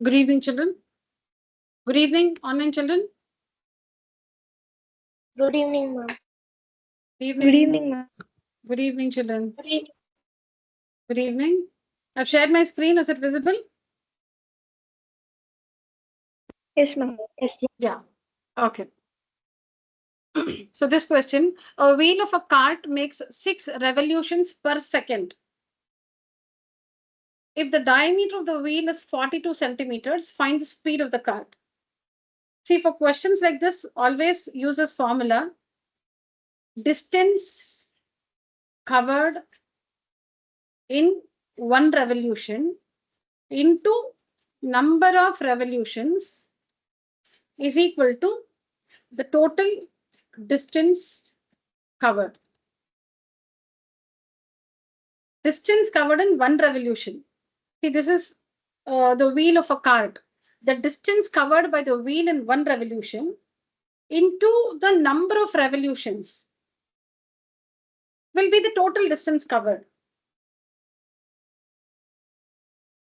Good evening, children. Good evening, online children. Good evening, ma'am. Good evening. Good evening, ma'am. Good evening, children. Good evening. Good evening. I've shared my screen. Is it visible? Yes, ma'am. Yes, ma'am. Yeah. Okay. So this question, a wheel of a cart makes 6 revolutions per second. If the diameter of the wheel is 42 centimeters, find the speed of the cart. See, for questions like this, always use this formula. Distance covered in one revolution into number of revolutions is equal to the total distance covered. Distance covered in one revolution. See, this is the wheel of a cart. The distance covered by the wheel in one revolution into the number of revolutions will be the total distance covered.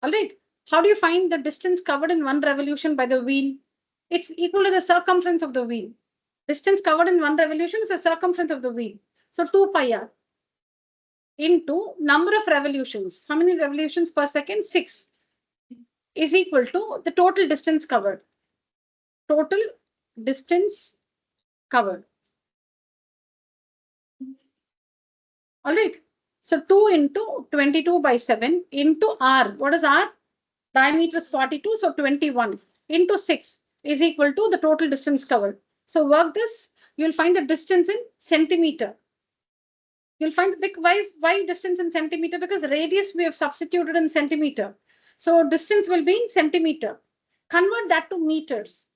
All right. How do you find the distance covered in one revolution by the wheel? It's equal to the circumference of the wheel. Distance covered in one revolution is the circumference of the wheel. So 2 pi r into number of revolutions. How many revolutions per second? 6 is equal to the total distance covered. Total distance covered. All right. So 2 into 22 by 7 into r. What is r? Diameter is 42. So 21 into 6 is equal to the total distance covered. So work this. You'll find the distance in centimeter. You'll find why distance in centimeter? Because radius we have substituted in centimeter. So distance will be in centimeter. Convert that to meters.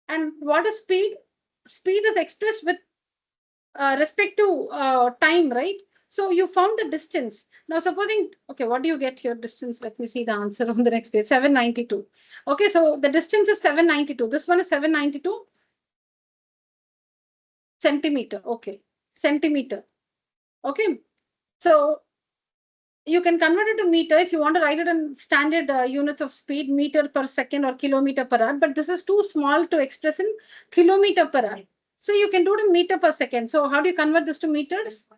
And what is speed? Speed is expressed with respect to time, right? So you found the distance. Now supposing, okay, what do you get here? Distance, let me see the answer on the next page, 792. Okay, so the distance is 792. This one is 792 centimeter. Okay, centimeter. Okay, so you can convert it to meter if you want to write it in standard units of speed, meter per second or kilometer per hour. But this is too small to express in kilometer per hour. So you can do it in meter per second. So how do you convert this to meters?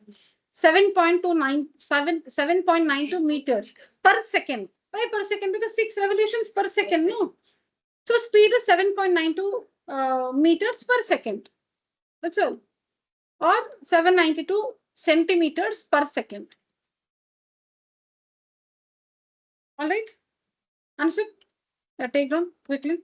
7.92 meters per second. Why per second? Because 6 revolutions per second. No. So speed is 7.92 meters per second. That's all. Or 792 centimeters per second. All right. Understood? Take on quickly.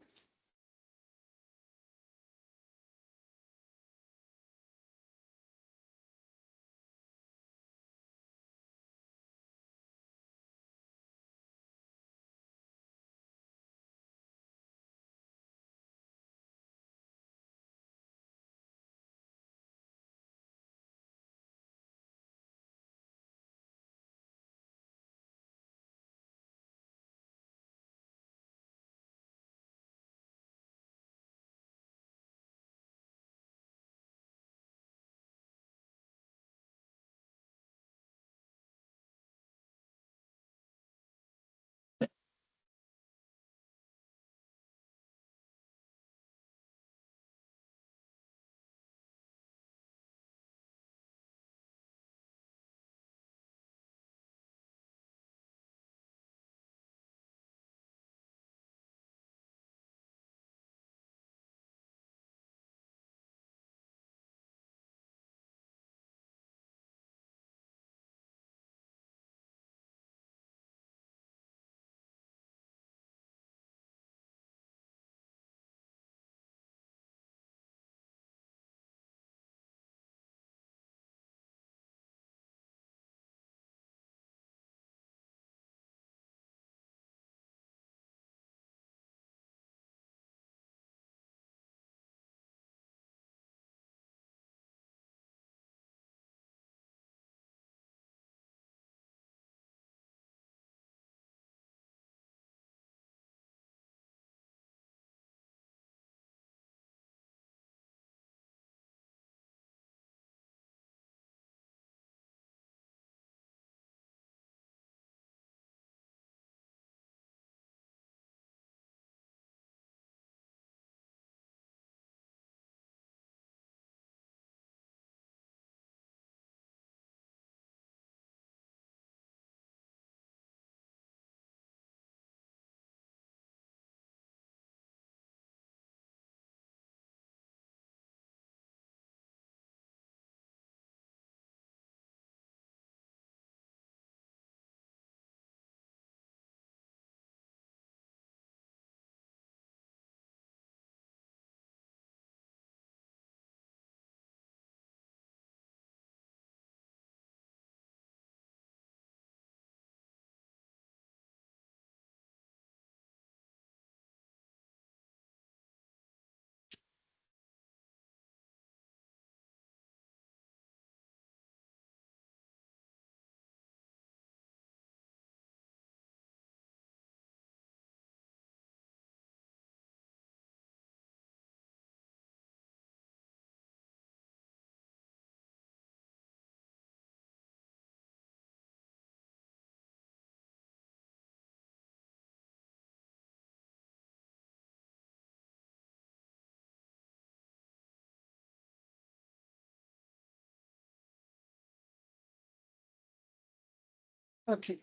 Okay,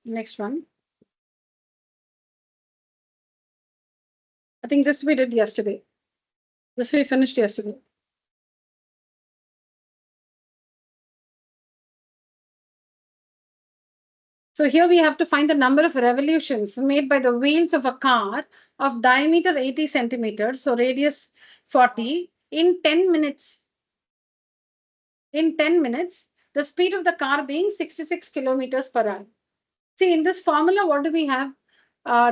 next one. I think this we did yesterday. This we finished yesterday. So here we have to find the number of revolutions made by the wheels of a car of diameter 80 centimeters, so radius 40, in 10 minutes. In 10 minutes, the speed of the car being 66 kilometers per hour. See, in this formula, what do we have?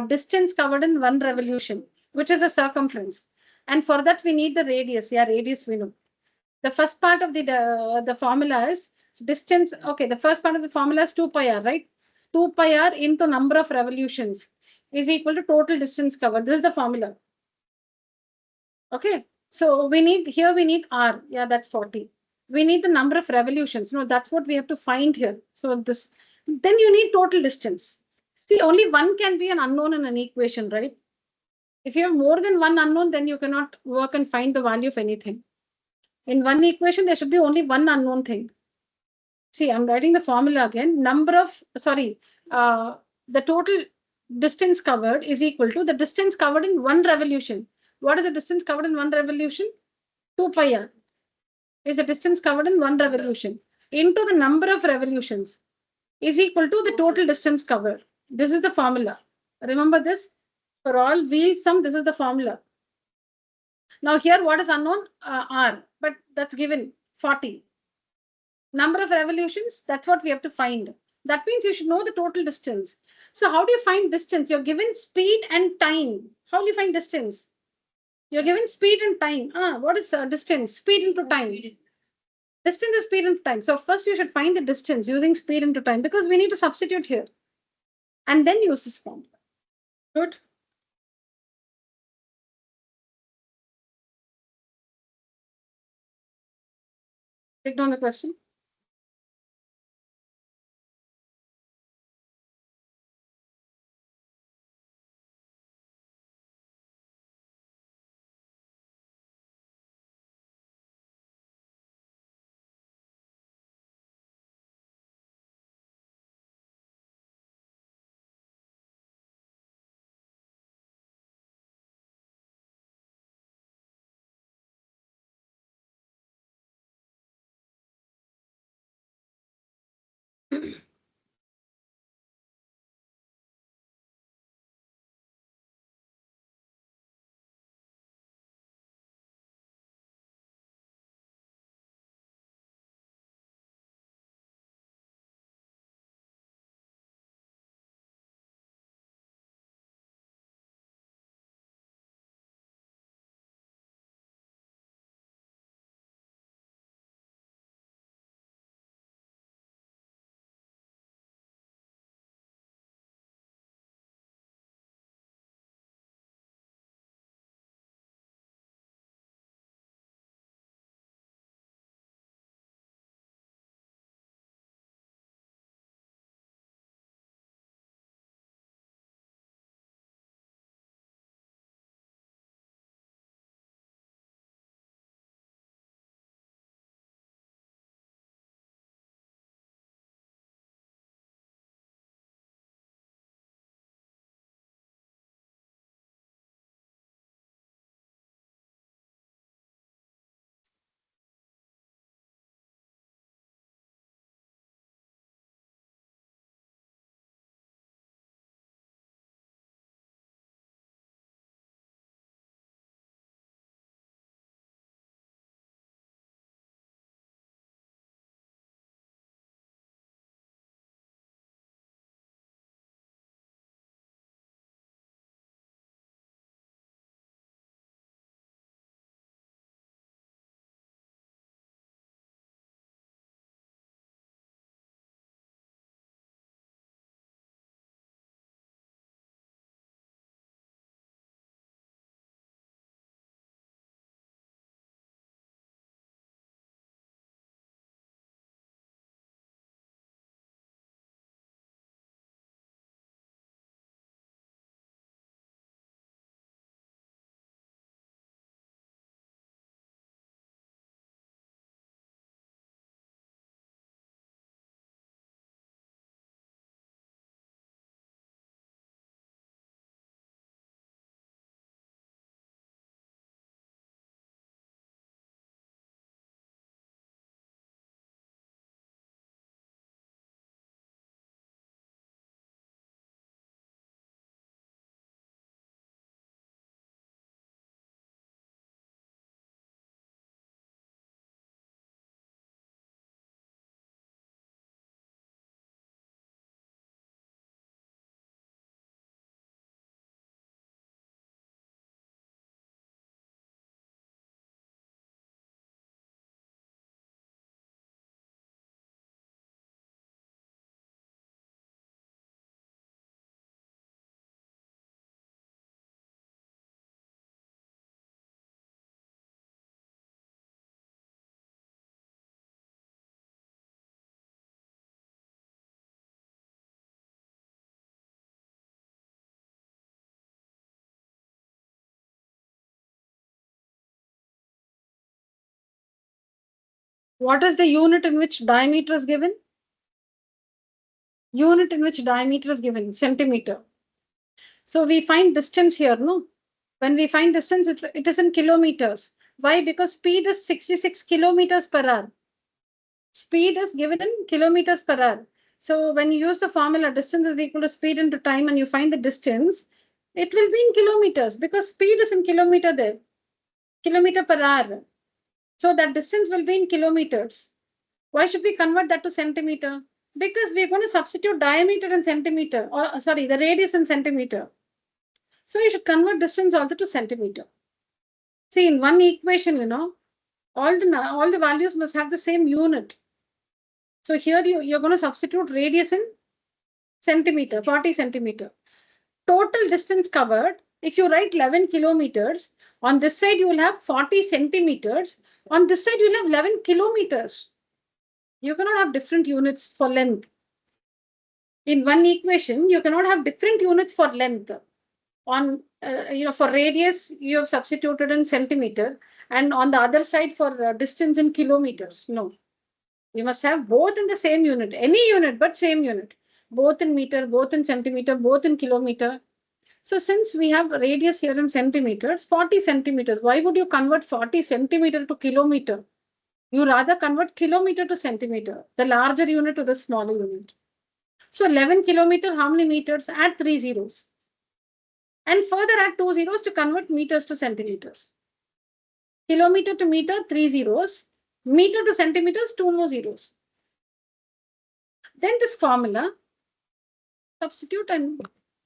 Distance covered in one revolution, which is the circumference. And for that, we need the radius. Yeah, radius we know. The first part of the formula is distance. Okay, the first part of the formula is 2 pi r, right? 2 pi r into number of revolutions is equal to total distance covered. This is the formula. Okay, so we need r. Yeah, that's 40. We need the number of revolutions. No, that's what we have to find here. So this, then you need total distance. See, only one can be an unknown in an equation, right? If you have more than one unknown, then you cannot work and find the value of anything. In one equation, there should be only one unknown thing. See, I'm writing the formula again. The total distance covered is equal to the distance covered in one revolution. What is the distance covered in one revolution? 2 pi r is the distance covered in one revolution into the number of revolutions is equal to the total distance covered. This is the formula. Remember this? For all wheel sum, this is the formula. Now here, what is unknown? R, but that's given 40. Number of revolutions, that's what we have to find. That means you should know the total distance. So how do you find distance? You're given speed and time. How do you find distance? You're given speed and time. What is distance? Speed into time. Distance is speed into time. So first you should find the distance using speed into time because we need to substitute here. And then use this formula. Good. Take down the question. What is the unit in which diameter is given? Unit in which diameter is given, centimeter. So we find distance here, no? When we find distance, it is in kilometers. Why? Because speed is 66 kilometers per hour. Speed is given in kilometers per hour. So when you use the formula, distance is equal to speed into time, and you find the distance, it will be in kilometers because speed is in kilometer there, kilometer per hour. So that distance will be in kilometers. Why should we convert that to centimeter? Because we're going to substitute diameter in centimeter, or sorry, the radius in centimeter. So you should convert distance also to centimeter. See, in one equation, all the values must have the same unit. So here you're going to substitute radius in centimeter, 40 centimeter. Total distance covered, if you write 11 kilometers, on this side you will have 40 centimeters, on this side you will have 11 kilometers. You cannot have different units for length. In one equation, you cannot have different units for length. On, for radius, you have substituted in centimeter, and on the other side for distance in kilometers. No, you must have both in the same unit, any unit, but same unit, both in meter, both in centimeter, both in kilometer. So since we have radius here in centimeters, 40 centimeters, why would you convert 40 centimeter to kilometer? You rather convert kilometer to centimeter, the larger unit to the smaller unit. So 11 kilometer, how many meters? Add 3 zeros. And further add 2 zeros to convert meters to centimeters. Kilometer to meter, 3 zeros. Meter to centimeters, 2 more zeros. Then this formula, substitute, and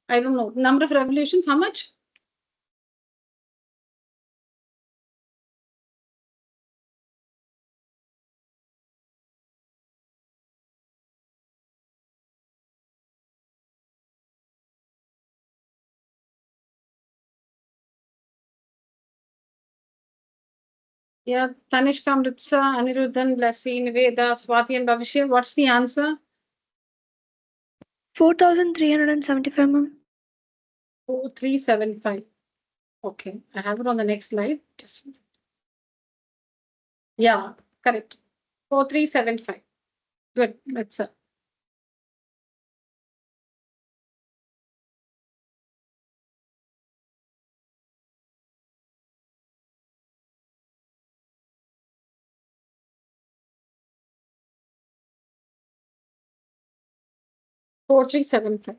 I don't know, number of revolutions, how much? Yeah, Tanishka, Amritsa, Anirudhan, Blessy, Niveda, Swati, and Bhavishya. What's the answer? 4,375, ma'am. 4375. Okay, I have it on the next slide. Just yeah, correct. 4375. Good. That's it. Four three seven five.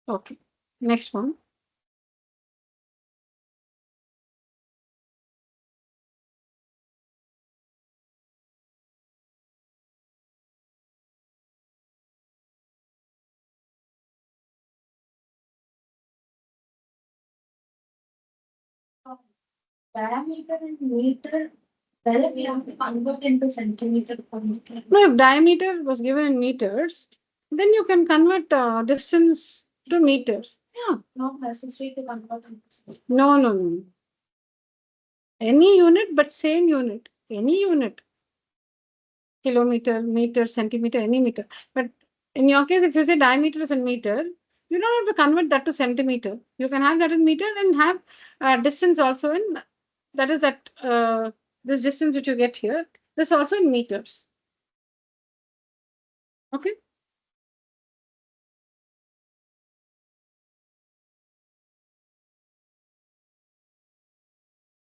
Okay. Next one. Diameter and meter, whether we have to convert into centimeter per meter. No, if diameter was given in meters, then you can convert distance to meters. Yeah. Not necessary to convert into. No, no, no. Any unit, but same unit. Any unit. Kilometer, meter, centimeter, any meter. But in your case, if you say diameter is in meter, you don't have to convert that to centimeter. You can have that in meter and have distance also in, that is that this distance which you get here, this also in meters. Okay.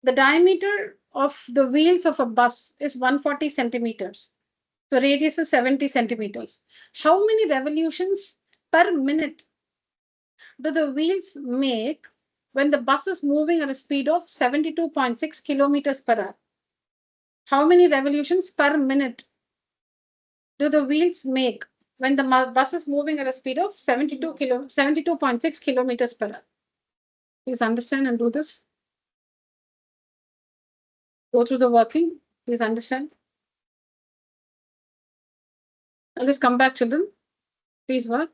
The diameter of the wheels of a bus is 140 centimeters. The radius is 70 centimeters. How many revolutions per minute do the wheels make when the bus is moving at a speed of 72.6 kilometers per hour? How many revolutions per minute do the wheels make when the bus is moving at a speed of 72.6 kilometers per hour? Please understand and do this. Go through the working. Please understand. Now let's come back, children. Please work.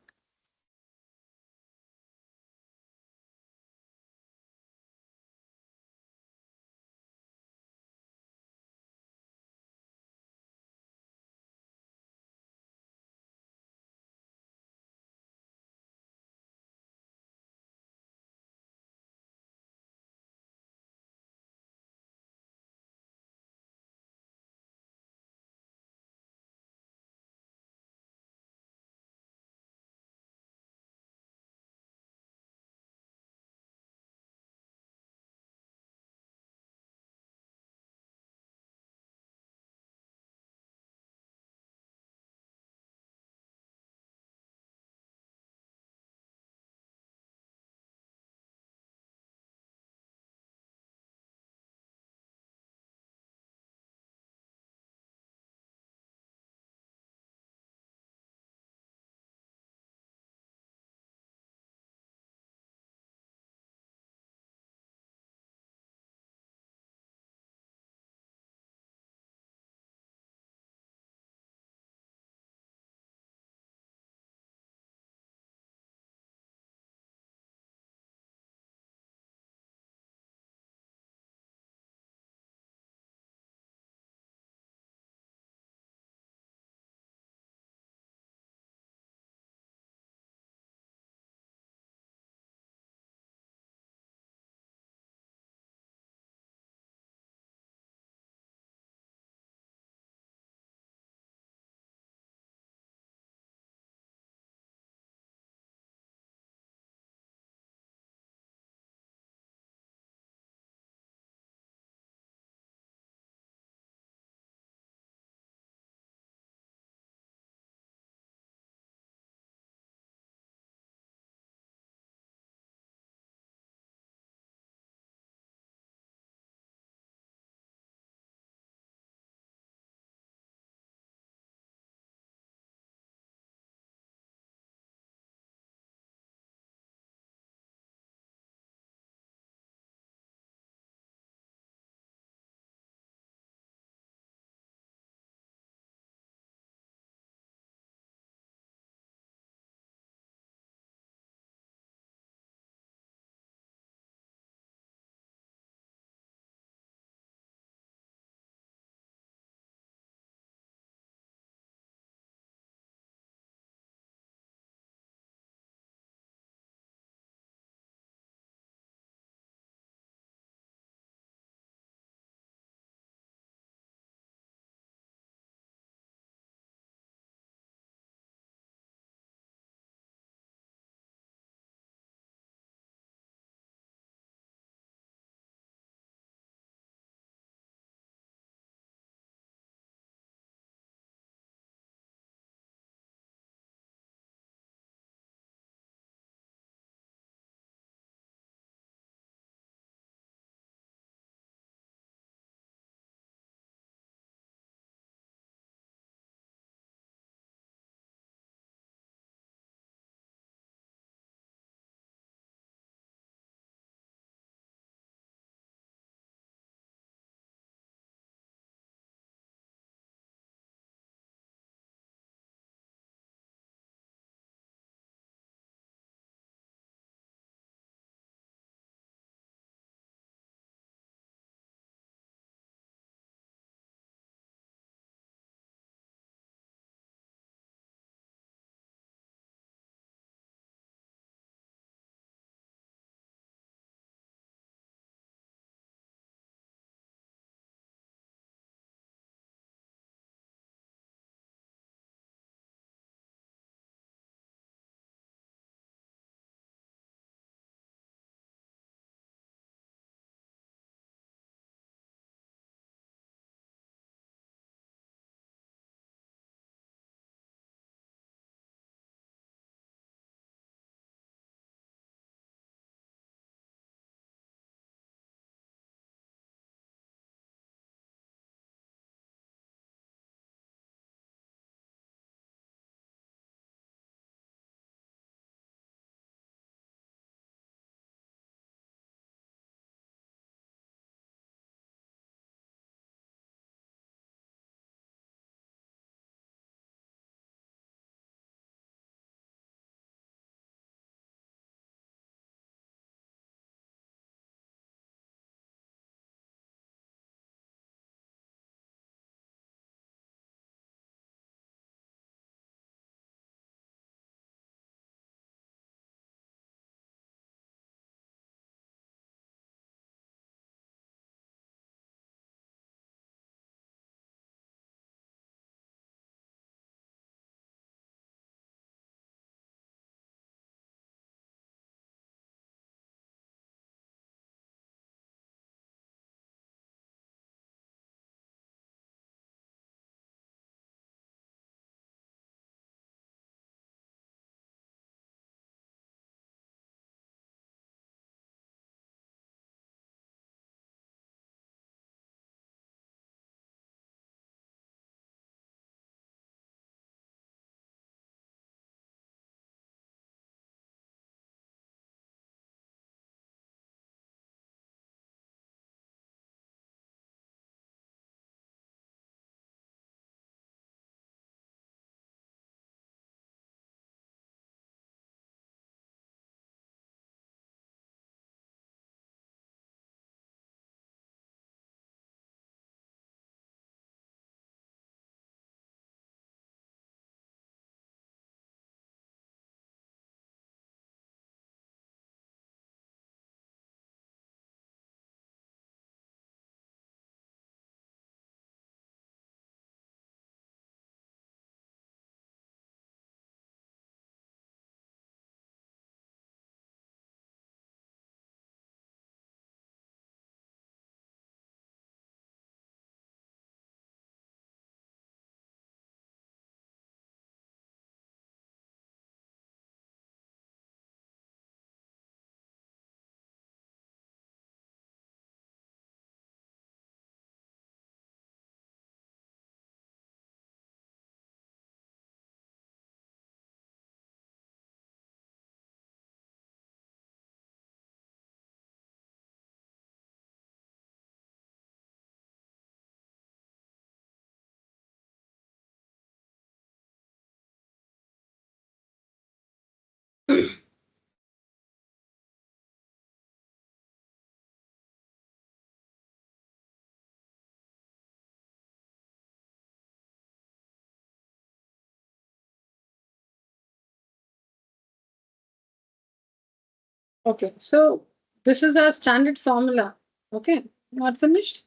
Okay, so this is our standard formula. Okay, not finished?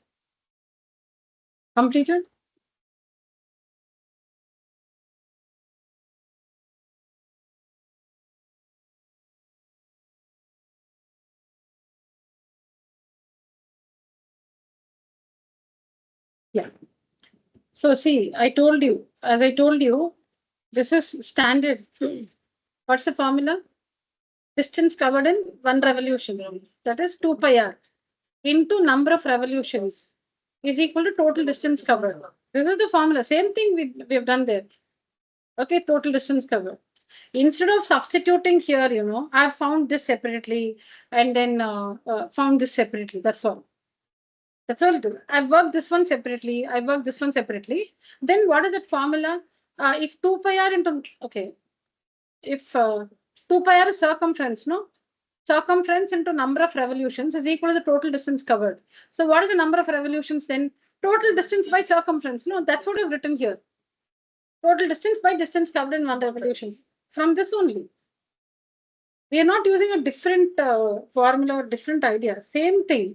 Completed? Yeah. So see, as I told you, this is standard. What's the formula? Distance covered in one revolution. That is 2 pi r into number of revolutions is equal to total distance covered. This is the formula. Same thing we have done there. Okay, total distance covered. Instead of substituting here, I've found this separately and then found this separately. That's all. That's all it is. I've worked this one separately. I worked this one separately. Then what is that formula? If 2 pi r into, okay, if 2 pi r is circumference, no? Circumference into number of revolutions is equal to the total distance covered. So what is the number of revolutions then? Total distance by circumference. No, that's what I've written here. Total distance by distance covered in one revolution. From this only. We are not using a different formula or different idea. Same thing.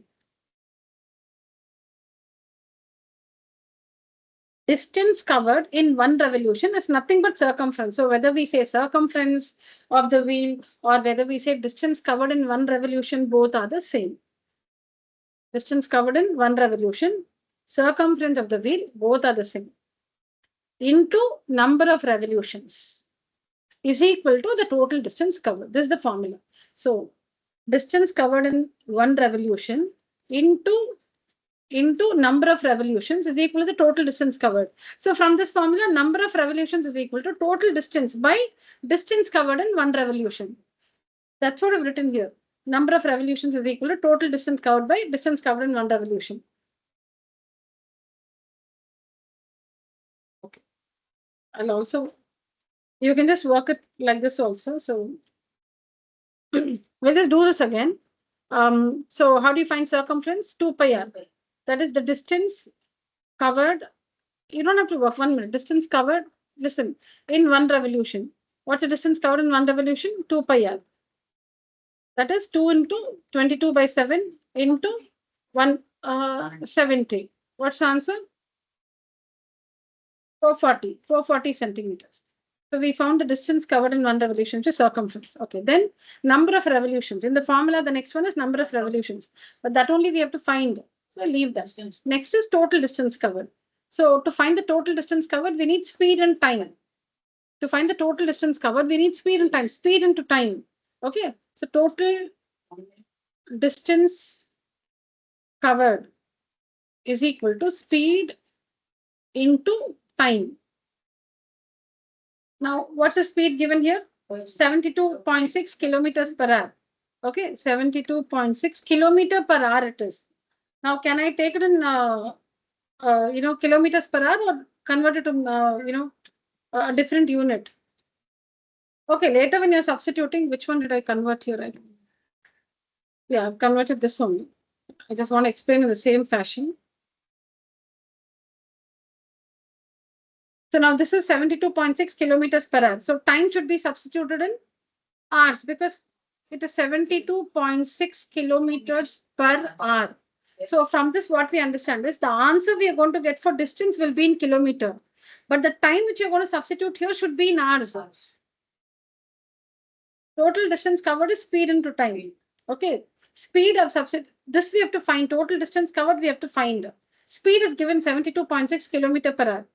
Distance covered in one revolution is nothing but circumference. So whether we say circumference of the wheel or whether we say distance covered in one revolution, both are the same. Distance covered in one revolution, circumference of the wheel, both are the same. Into number of revolutions is equal to the total distance covered. This is the formula. So distance covered in one revolution into number of revolutions is equal to the total distance covered. So from this formula, number of revolutions is equal to total distance by distance covered in one revolution. That's what I've written here. Number of revolutions is equal to total distance covered by distance covered in one revolution. Okay. And also, you can just work it like this also. So we'll just do this again. So how do you find circumference? 2 pi r. That is the distance covered. You don't have to work 1 minute. Distance covered, listen, in one revolution. What's the distance covered in one revolution? 2 pi r. That is 2 into 22 by 7 into 170. What's the answer? 440 centimeters. So we found the distance covered in one revolution, which is circumference. Okay, then number of revolutions. In the formula, the next one is number of revolutions. But that only we have to find. So leave that. Next is total distance covered. So to find the total distance covered, we need speed and time. To find the total distance covered, we need speed and time. Speed into time. Okay, so total distance covered is equal to speed into time. Now, what's the speed given here? 72.6 kilometers per hour. Okay, 72.6 kilometer per hour it is. Now, can I take it in, kilometers per hour or convert it to, a different unit? Okay, later when you're substituting, which one did I convert here? Yeah, I've converted this only. I just want to explain in the same fashion. So now this is 72.6 kilometers per hour. So time should be substituted in hours because it is 72.6 kilometers per hour. So from this, what we understand is the answer we are going to get for distance will be in kilometer. But the time which you're going to substitute here should be in hours. Total distance covered is speed into time. Okay. Speed of this we have to find. Total distance covered we have to find. Speed is given 72.6 kilometer per hour.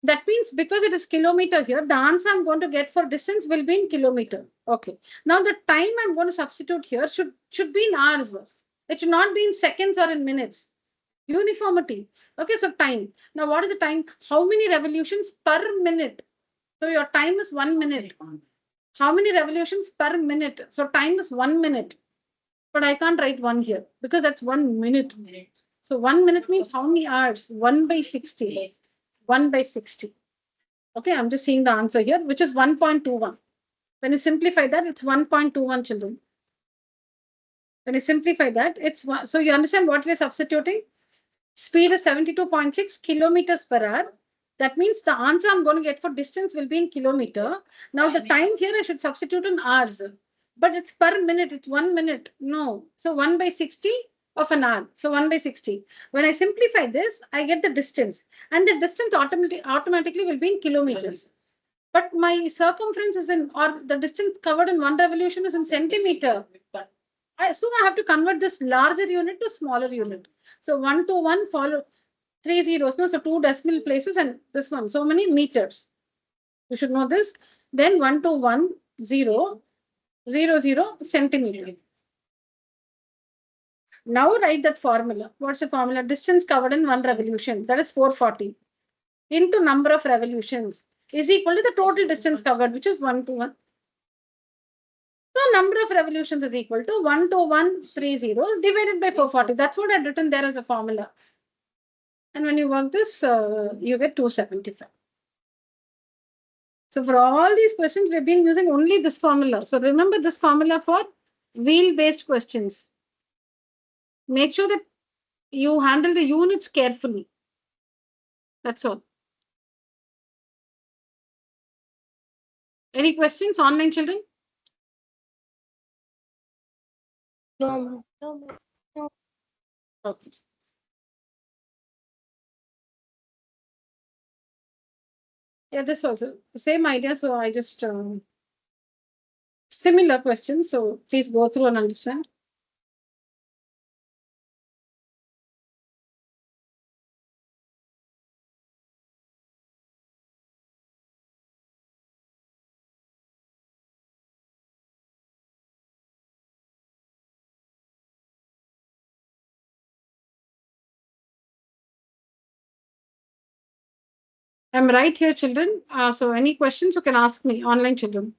That means because it is kilometer here, the answer I'm going to get for distance will be in kilometer. Okay. Now the time I'm going to substitute here should be in hours. It should not be in seconds or in minutes. Uniformity. Okay, so time. Now what is the time? How many revolutions per minute? So your time is 1 minute. How many revolutions per minute? So time is 1 minute. But I can't write 1 here because that's 1 minute. So 1 minute means how many hours? 1 by 60. 1 by 60. Okay, I'm just seeing the answer here, which is 1.21. When you simplify that, it's 1.21 children. When you simplify that, it's one. So you understand what we're substituting? Speed is 72.6 kilometers per hour. That means the answer I'm going to get for distance will be in kilometer. Now the time here I should substitute in hours. But it's per minute, it's 1 minute. No. So 1 by 60 of an hour. So 1 by 60. When I simplify this, I get the distance. And the distance automatically will be in kilometers. But my circumference is in, or the distance covered in one revolution is in centimeter. So I have to convert this larger unit to smaller unit. So 1 to 1 follow 3 zeros. No, so 2 decimal places and this one. So many meters. You should know this. Then 1 to 1, 0, 0, 0 centimeter. Now write that formula. What's the formula? Distance covered in one revolution. That is 440 into number of revolutions is equal to the total distance covered, which is 1 to 1. So number of revolutions is equal to 1 to 130 divided by 440. That's what I've written there as a formula. And when you work this, you get 275. So for all these questions, we've been using only this formula. So remember this formula for wheel-based questions. Make sure that you handle the units carefully. That's all. Any questions, online children? No. Okay. Yeah, this also the same idea. So I just similar questions. So please go through and understand. I'm right here, children. So any questions you can ask me, online children.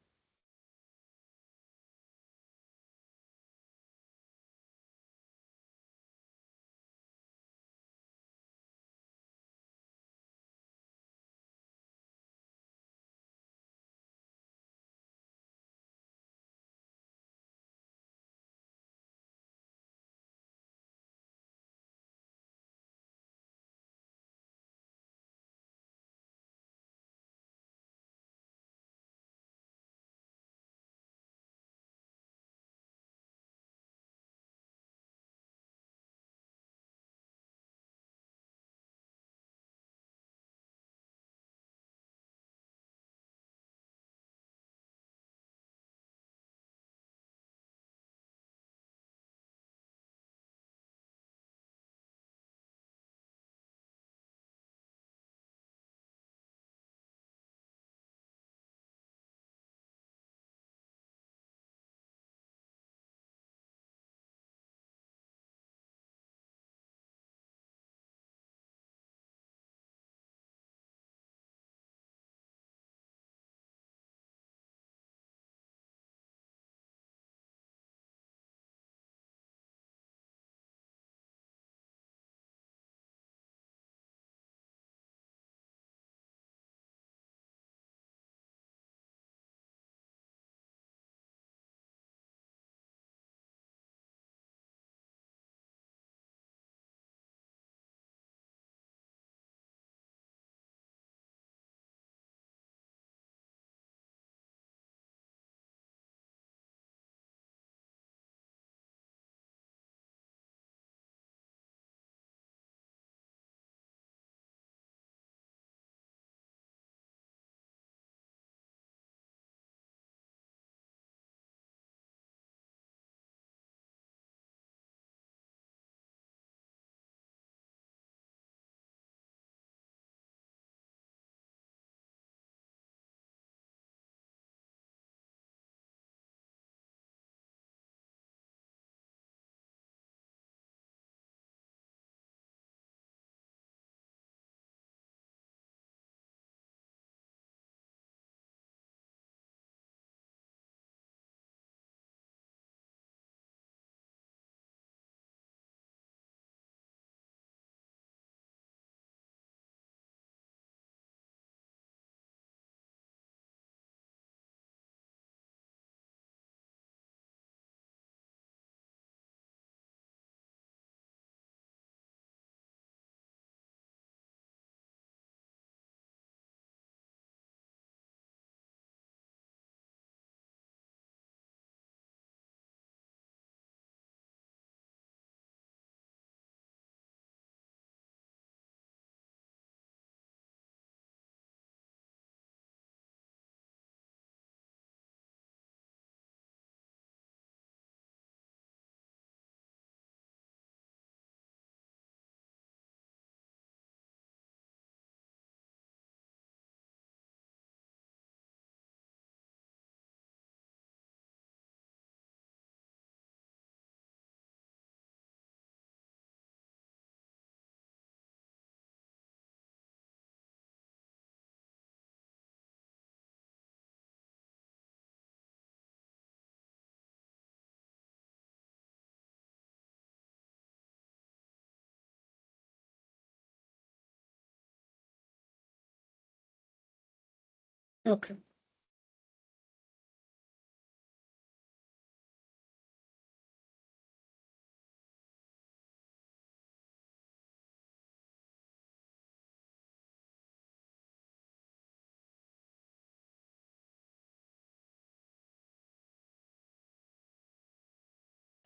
Okay.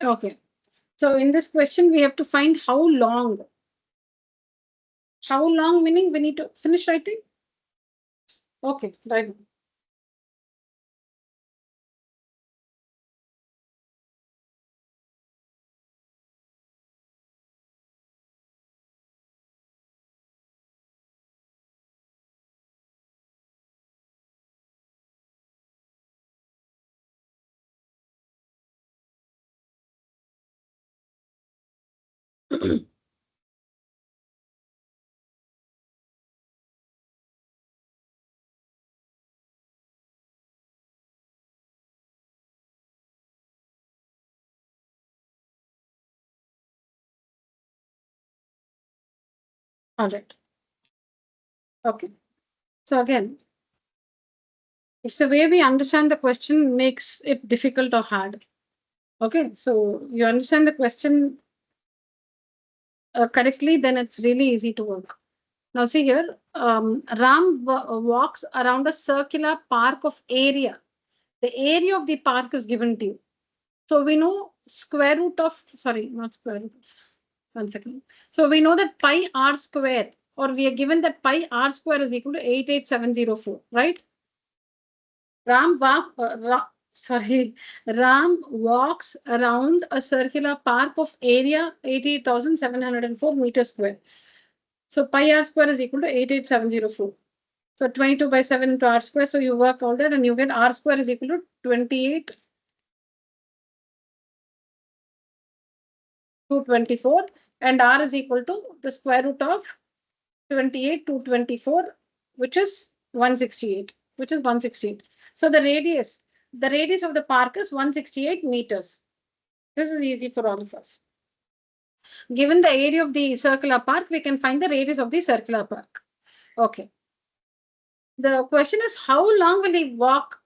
Okay. So in this question, we have to find how long. How long meaning we need to finish writing? Okay, right. All right. Okay. So again, it's the way we understand the question makes it difficult or hard. Okay. So you understand the question correctly, then it's really easy to work. Now see here, Ram walks around a circular park of area. The area of the park is given to you. So we know square root of, sorry, not square root. 1 second. So we know that pi r square, or we are given that pi r square is equal to 88704, right? Ram walks around a circular park of area 88,704 meters square. So pi r square is equal to 88704. So 22 by 7 into r square. So you work all that and you get r square is equal to 28 to 24, and r is equal to the square root of 28 to 24, which is 168, which is 168. So the radius of the park is 168 meters. This is easy for all of us. Given the area of the circular park, we can find the radius of the circular park. Okay. The question is, how long will he walk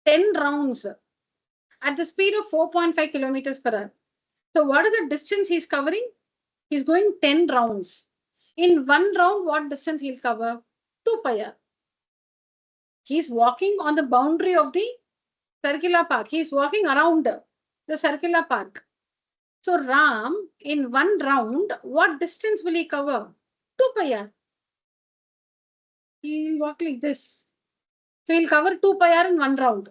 10 rounds at the speed of 4.5 kilometers per hour? So what is the distance he's covering? He's going 10 rounds. In one round, what distance he'll cover? 2 pi r. He's walking on the boundary of the circular park. He's walking around the circular park. So Ram, in one round, what distance will he cover? 2 pi r. He'll walk like this. So he'll cover 2 pi r in one round.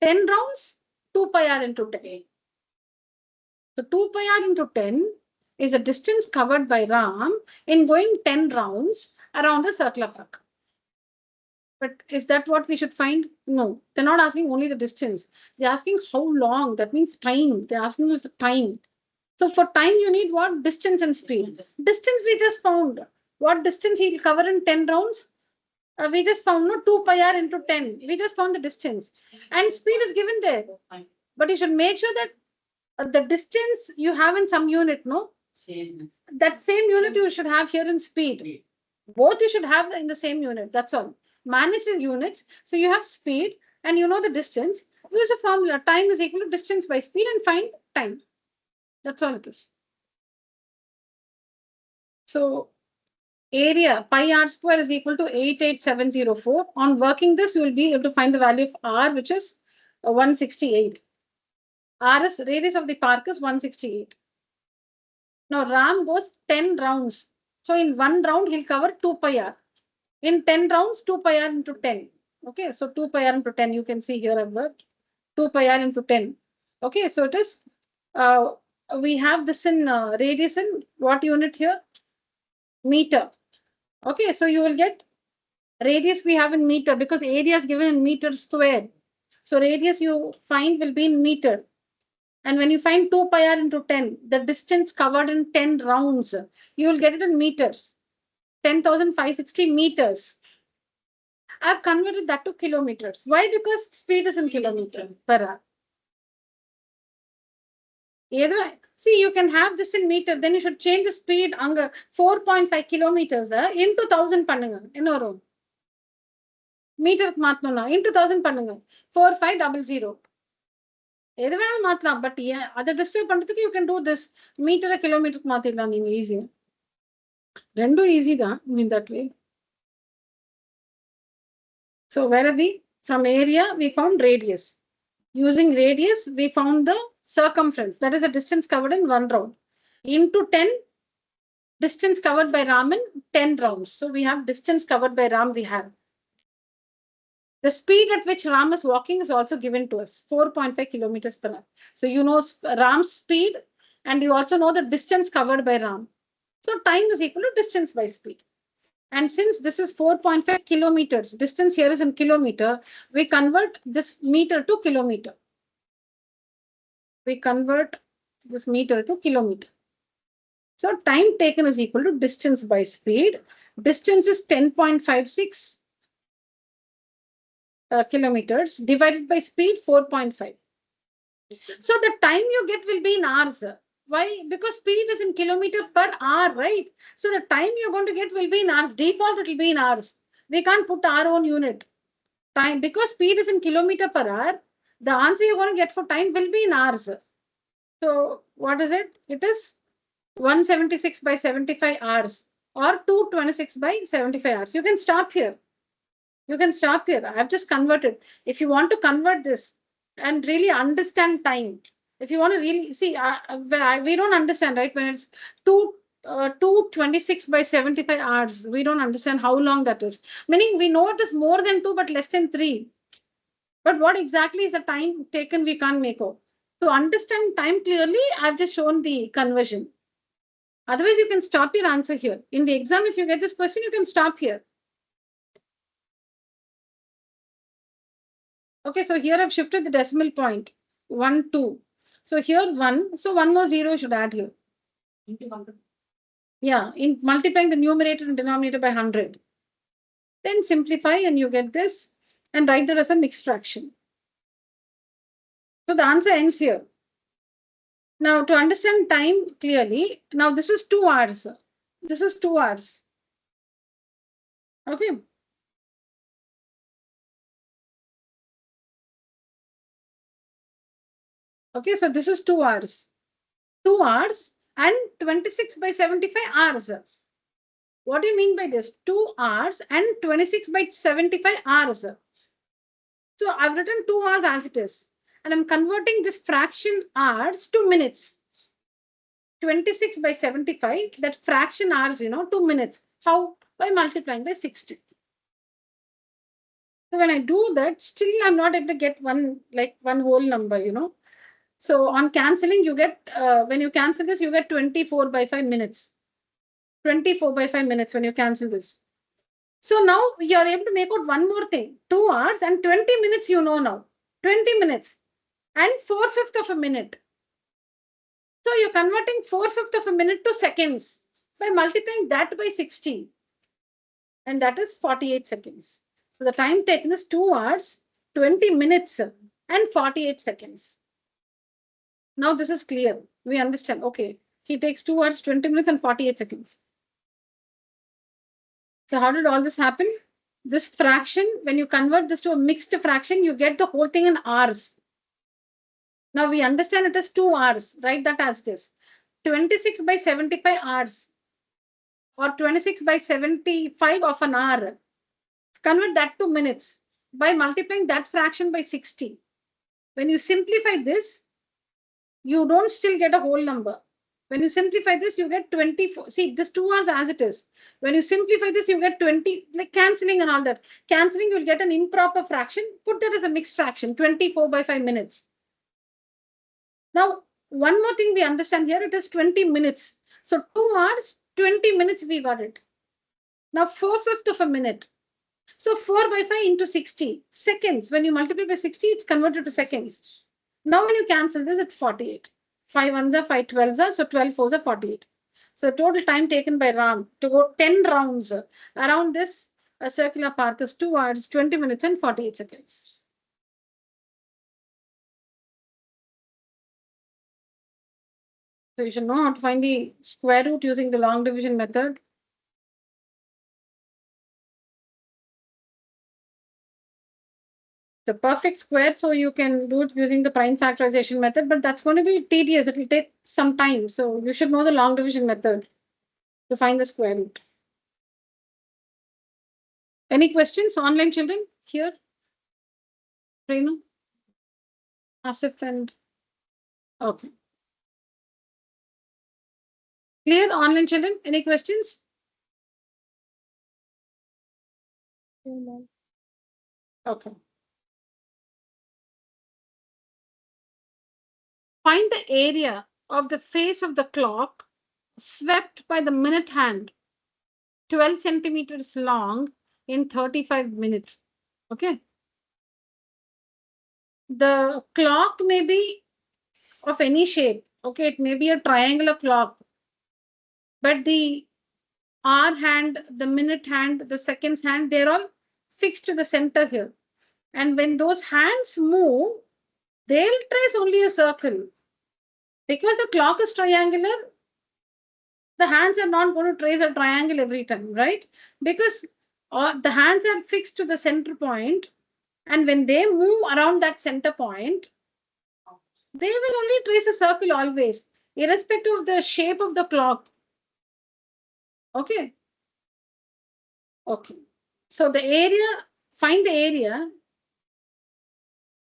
10 rounds, 2 pi r into 10. So 2 pi r into 10 is a distance covered by Ram in going 10 rounds around the circular park. But is that what we should find? No, they're not asking only the distance. They're asking how long. That means time. They're asking us the time. So for time, you need what? Distance and speed. Distance we just found. What distance he'll cover in 10 rounds? We just found no 2 pi r into 10. We just found the distance. And speed is given there. But you should make sure that the distance you have in some unit, no? That same unit you should have here in speed. Both you should have in the same unit. That's all. Manage the units. So you have speed and you know the distance. Use a formula. Time is equal to distance by speed and find time. That's all it is. So area pi r square is equal to 88704. On working this, you will be able to find the value of r, which is 168. R is radius of the park is 168. Now Ram goes 10 rounds. So in one round, he'll cover 2 pi r. In 10 rounds, 2 pi r into 10. Okay, so 2 pi r into 10, you can see here I've worked 2 pi r into 10. Okay, so it is, we have this in radius in what unit here? Meter. Okay, so you will get radius we have in meter because area is given in meter square. So radius you find will be in meter. And when you find 2 pi r into 10, the distance covered in 10 rounds, you will get it in meters. 10,560 meters. I've converted that to kilometers. Why? Because speed is in kilometer per hour. Either way, see, you can have this in meter, then you should change the speed 4.5 kilometers into 1000 பண்ணுங்க என்ன வரும் மீட்டருக்கு மாத்தணும்னா into 1000 பண்ணுங்க 4500 எது வேணாலும் மாத்தலாம் but அதை disturb பண்றதுக்கு யூ கேன் டூ திஸ் மீட்டரை கிலோமீட்டருக்கு மாத்திடலாம் நீங்க ஈஸியா ரெண்டும் ஈஸி தான் in that way. So where are we? From area we found radius. Using radius we found the circumference, that is the distance covered in one round, into 10 distance covered by Ram in 10 rounds. So we have distance covered by Ram we have. The speed at which Ram is walking is also given to us, 4.5 kilometers per hour. So you know Ram's speed and you also know the distance covered by Ram. So time is equal to distance by speed. And since this is 4.5 kilometers, distance here is in kilometer, we convert this meter to kilometer. We convert this meter to kilometer. So time taken is equal to distance by speed. Distance is 10.56 kilometers divided by speed 4.5. So the time you get will be in hours. Why? Because speed is in kilometer per hour, right? So the time you're going to get will be in hours. Default it will be in hours. We can't put our own unit. Time, because speed is in kilometer per hour, the answer you're going to get for time will be in hours. So what is it? It is 176 by 75 hours or 226 by 75 hours. You can stop here. You can stop here. I have just converted. If you want to convert this and really understand time, if you want to really see, we don't understand, right? When it's 226 by 75 hours, we don't understand how long that is. Meaning we know it is more than 2 but less than 3. But what exactly is the time taken, we can't make out. To understand time clearly, I've just shown the conversion. Otherwise, you can stop your answer here. In the exam, if you get this question, you can stop here. Okay, so here I've shifted the decimal point. 1, 2. So here 1. So 1 more 0 should add here. Yeah, in multiplying the numerator and denominator by 100. Then simplify and you get this and write that as a mixed fraction. So the answer ends here. Now to understand time clearly, now this is 2 hours. This is 2 hours. Okay. Okay, so this is 2 hours. 2 hours and 26 by 75 hours. What do you mean by this? 2 hours and 26 by 75 hours. So I've written 2 hours as it is. And I'm converting this fraction hours to minutes. 26 by 75, that fraction hours, 2 minutes. How? By multiplying by 60. So when I do that, still I'm not able to get one whole number, So on cancelling, you get, when you cancel this, you get 24 by 5 minutes. 24 by 5 minutes when you cancel this. So now you are able to make out one more thing. 2 hours and 20 minutes you know now. 20 minutes and 4/5 of a minute. So you're converting 4/5 of a minute to seconds by multiplying that by 60. And that is 48 seconds. So the time taken is 2 hours, 20 minutes and 48 seconds. Now this is clear. We understand. Okay. He takes 2 hours, 20 minutes and 48 seconds. So how did all this happen? This fraction, when you convert this to a mixed fraction, you get the whole thing in hours. Now we understand it is 2 hours. Write that as it is. 26 by 75 hours or 26 by 75 of an hour. Convert that to minutes by multiplying that fraction by 60. When you simplify this, you don't still get a whole number. When you simplify this, you get 24. See, this 2 hours as it is. When you simplify this, you get 20, like cancelling and all that. Cancelling, you'll get an improper fraction. Put that as a mixed fraction, 24 by 5 minutes. Now, one more thing we understand here, it is 20 minutes. So 2 hours, 20 minutes, we got it. Now, 4/5 of a minute. So 4 by 5 into 60 seconds. When you multiply by 60, it's converted to seconds. Now, when you cancel this, it's 48. 5 ones are 5 12s are, so 12 4s are 48. So total time taken by Ram to go 10 rounds around this circular park is 2 hours, 20 minutes and 48 seconds. So you should know how to find the square root using the long division method. It's a perfect square, so you can do it using the prime factorization method, but that's going to be tedious. It will take some time. So you should know the long division method to find the square root. Any questions, online children here? Renu, Asif, and okay. Clear, online children? Any questions? Okay. Find the area of the face of the clock swept by the minute hand, 12 centimeters long in 35 minutes. Okay. The clock may be of any shape. Okay, it may be a triangular clock, but the hour hand, the minute hand, the seconds hand, they're all fixed to the center here. And when those hands move, they'll trace only a circle. Because the clock is triangular, the hands are not going to trace a triangle every time, right? Because the hands are fixed to the center point, and when they move around that center point, they will only trace a circle always, irrespective of the shape of the clock. Okay. Okay. So the area, find the area.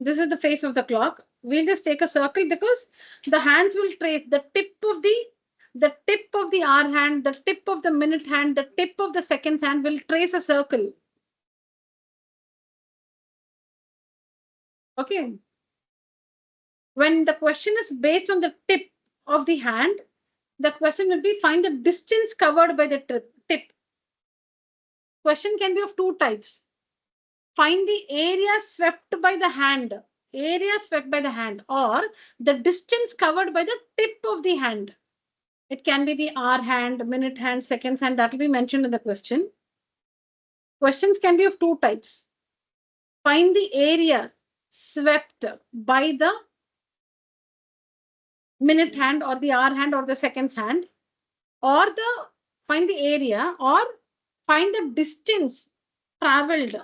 This is the face of the clock. We'll just take a circle because the hands will trace the tip of the hour hand, the tip of the minute hand, the tip of the second hand will trace a circle. Okay. When the question is based on the tip of the hand, the question will be find the distance covered by the tip. Question can be of two types. Find the area swept by the hand, or the distance covered by the tip of the hand. It can be the hour hand, minute hand, seconds hand. That will be mentioned in the question. Questions can be of two types. Find the area swept by the minute hand or the hour hand or the seconds hand, or find the area or find the distance traveled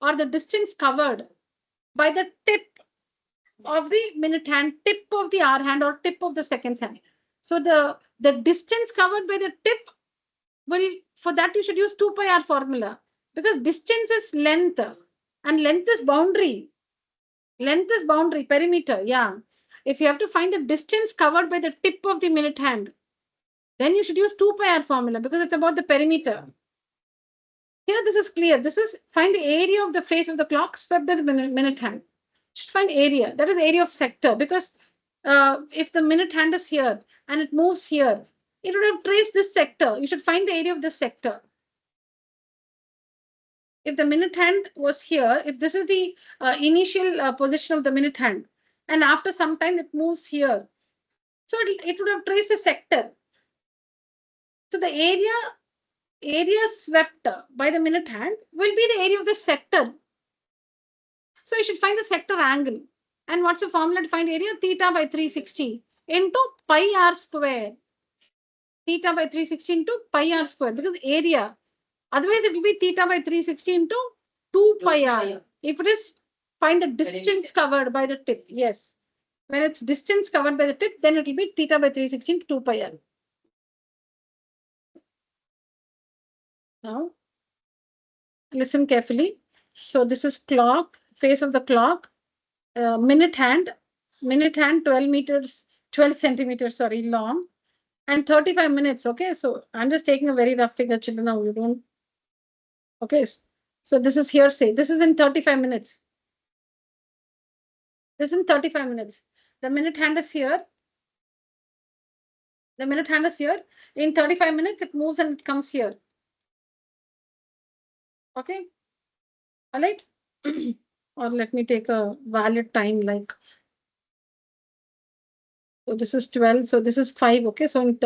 or the distance covered by the tip of the minute hand, tip of the hour hand, or tip of the seconds hand. So the distance covered by the tip will, for that you should use 2 pi r formula, because distance is length and length is boundary. Length is boundary, perimeter. Yeah. If you have to find the distance covered by the tip of the minute hand, then you should use 2 pi r formula because it's about the perimeter. Here, this is clear. This is find the area of the face of the clock swept by the minute hand. Should find area. That is the area of sector, because if the minute hand is here and it moves here, it would have traced this sector. You should find the area of this sector. If the minute hand was here, if this is the initial position of the minute hand, and after some time it moves here, so it would have traced a sector. So the area swept by the minute hand will be the area of the sector. So you should find the sector angle. And what's the formula to find area? Theta by 360 into pi r square. Theta by 360 into pi r square, because area. Otherwise, it will be theta by 360 into 2 pi r. If it is, find the distance covered by the tip. Yes. When it's distance covered by the tip, then it will be theta by 360 into 2 pi r. Now, listen carefully. So this is clock, face of the clock, minute hand 12 meters, 12 centimeters, sorry, long, and 35 minutes. Okay, so I'm just taking a very rough figure, children. Now you don't. Okay, so this is hearsay. This is in 35 minutes. This is in 35 minutes. The minute hand is here. The minute hand is here. In 35 minutes, it moves and it comes here. Okay. All right. Or let me take a valid time, like, so this is 12. So this is 5. Okay. So in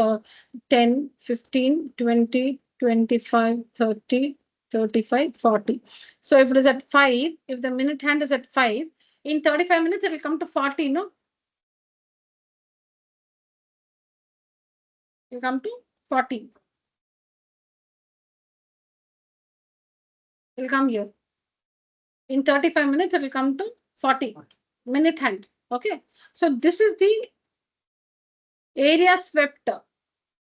10, 15, 20, 25, 30, 35, 40. So if it is at 5, if the minute hand is at 5, in 35 minutes, it will come to 40, no? It will come to 40. It will come here. In 35 minutes, it will come to 40 minute hand. Okay. So this is the area swept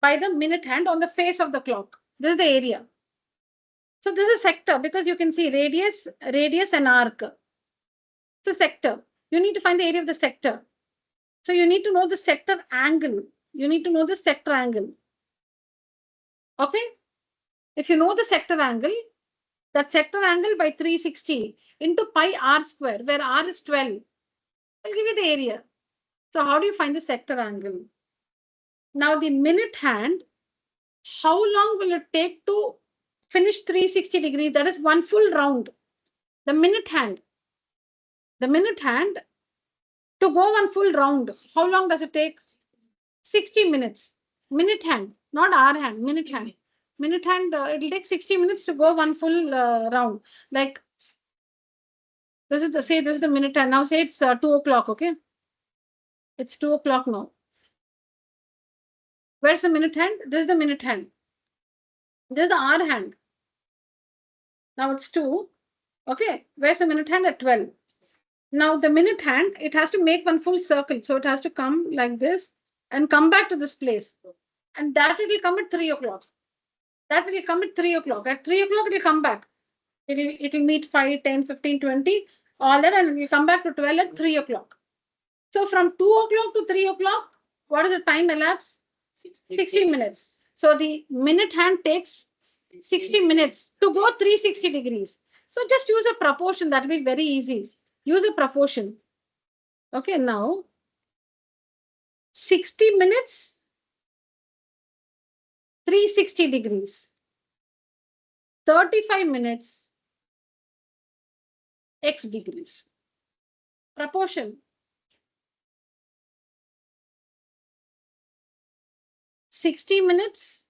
by the minute hand on the face of the clock. This is the area. So this is sector because you can see radius and arc. The sector. You need to find the area of the sector. So you need to know the sector angle. You need to know the sector angle. Okay. If you know the sector angle, that sector angle by 360 into pi r square, where r is 12, will give you the area. So how do you find the sector angle? Now the minute hand, how long will it take to finish 360 degrees? That is one full round. The minute hand to go one full round, how long does it take? 60 minutes. Minute hand, not hour hand, minute hand. Minute hand, it will take 60 minutes to go one full round. Like this is the minute hand. Now say it's 2 o'clock, okay? It's 2 o'clock now. Where's the minute hand? This is the minute hand. This is the hour hand. Now it's 2. Okay. Where's the minute hand? At 12. Now the minute hand, it has to make one full circle. So it has to come like this and come back to this place. And that it will come at 3 o'clock. That will come at 3 o'clock. At 3 o'clock, it will come back. It will meet 5, 10, 15, 20, all that, and it will come back to 12 at 3 o'clock. So from 2 o'clock to 3 o'clock, what is the time elapsed? 60 minutes. So the minute hand takes 60 minutes to go 360 degrees. So just use a proportion. That will be very easy. Use a proportion. Okay, now 60 minutes, 360 degrees. 35 minutes, x degrees. Proportion. 60 minutes,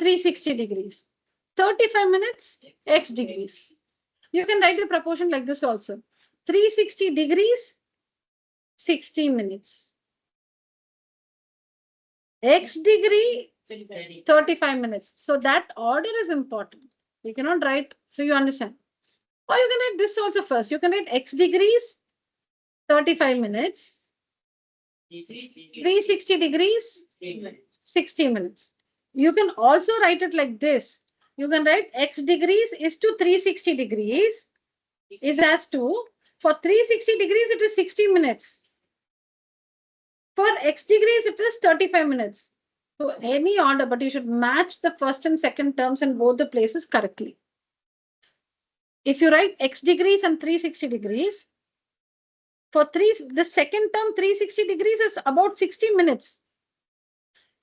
360 degrees. 35 minutes, x degrees. You can write the proportion like this also. 360 degrees, 60 minutes. X degree, 35 minutes. So that order is important. You cannot write, so you understand. Or you can write this also first. You can write x degrees, 35 minutes. 360 degrees, 60 minutes. You can also write it like this. You can write x degrees is to 360 degrees is as to, for 360 degrees, it is 60 minutes. For x degrees, it is 35 minutes. So any order, but you should match the first and second terms in both the places correctly. If you write x degrees and 360 degrees, the second term 360 degrees is about 60 minutes.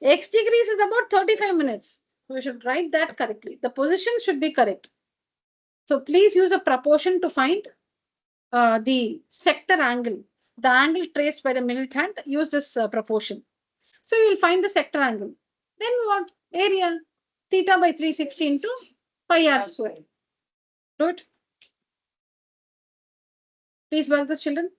X degrees is about 35 minutes. So we should write that correctly. The position should be correct. So please use a proportion to find the sector angle. The angle traced by the minute hand, use this proportion. So you will find the sector angle. Then what? Area. Theta by 360 into pi r square. Do it. Please work this, children.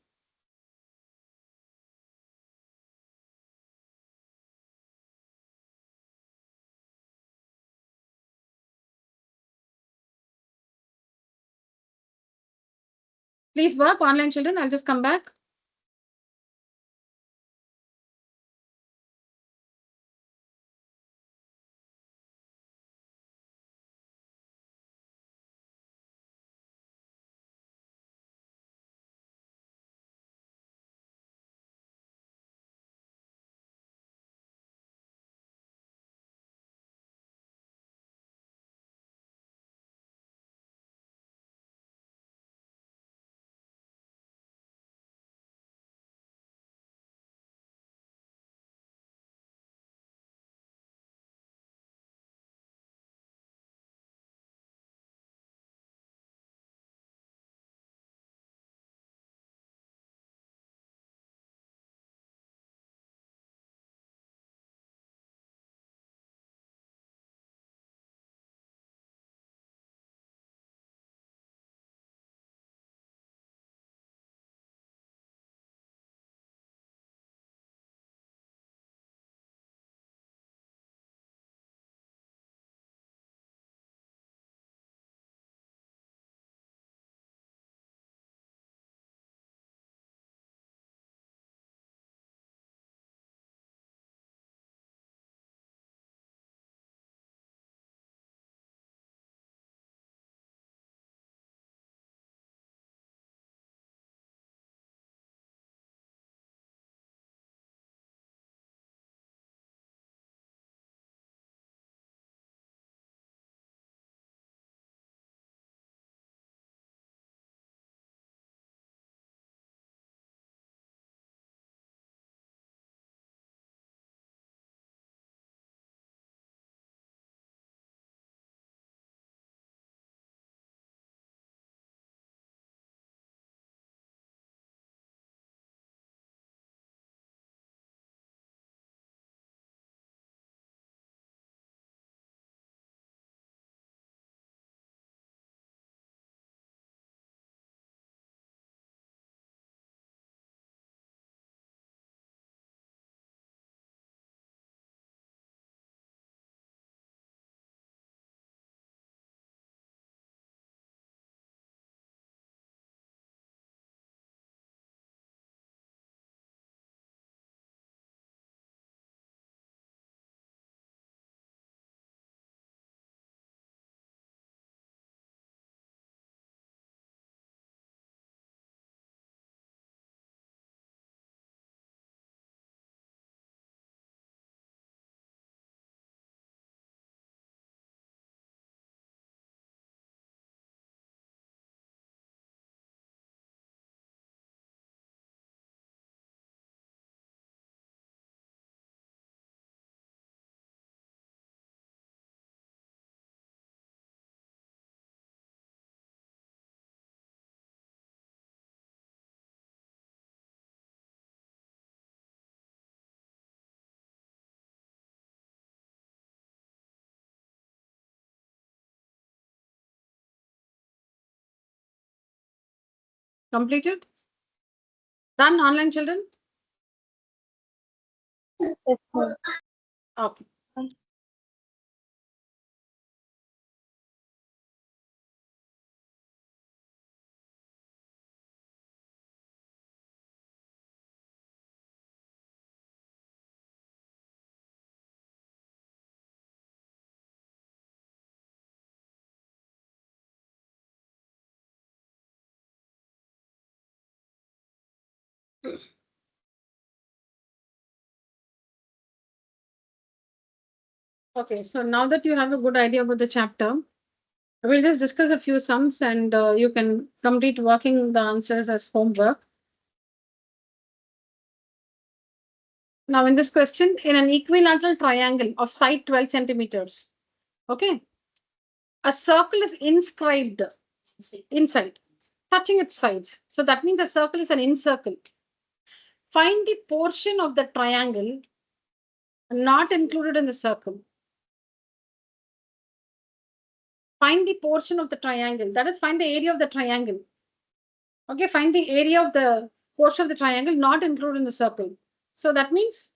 Please work online, children. I'll just come back. Completed? Done, online children? Yes, ma'am. Okay. Okay, so now that you have a good idea about the chapter, we'll just discuss a few sums and you can complete working the answers as homework. Now, in this question, in an equilateral triangle of side 12 centimeters, okay, a circle is inscribed inside, touching its sides. So that means a circle is an incircle. Find the portion of the triangle not included in the circle. Find the portion of the triangle. That is, find the area of the triangle. Okay, find the area of the portion of the triangle not included in the circle. So that means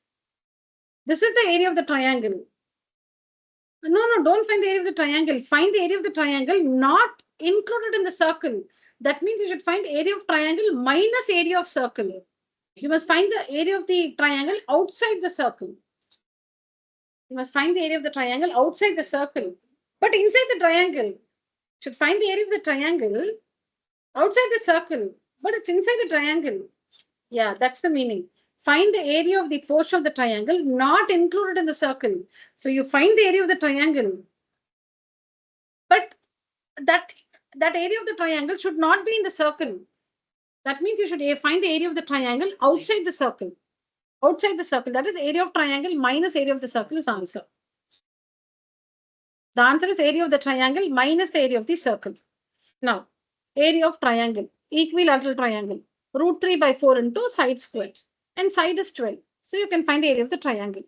this is the area of the triangle. No, don't find the area of the triangle. Find the area of the triangle not included in the circle. That means you should find area of triangle minus area of circle. You must find the area of the triangle outside the circle. You must find the area of the triangle outside the circle. But inside the triangle, you should find the area of the triangle outside the circle. But it's inside the triangle. Yeah, that's the meaning. Find the area of the portion of the triangle not included in the circle. So you find the area of the triangle. But that area of the triangle should not be in the circle. That means you should find the area of the triangle outside the circle. Outside the circle. That is area of triangle minus area of the circle is the answer. The answer is area of the triangle minus the area of the circle. Now, area of triangle, equilateral triangle, root 3 by 4 into side square. And side is 12. So you can find the area of the triangle.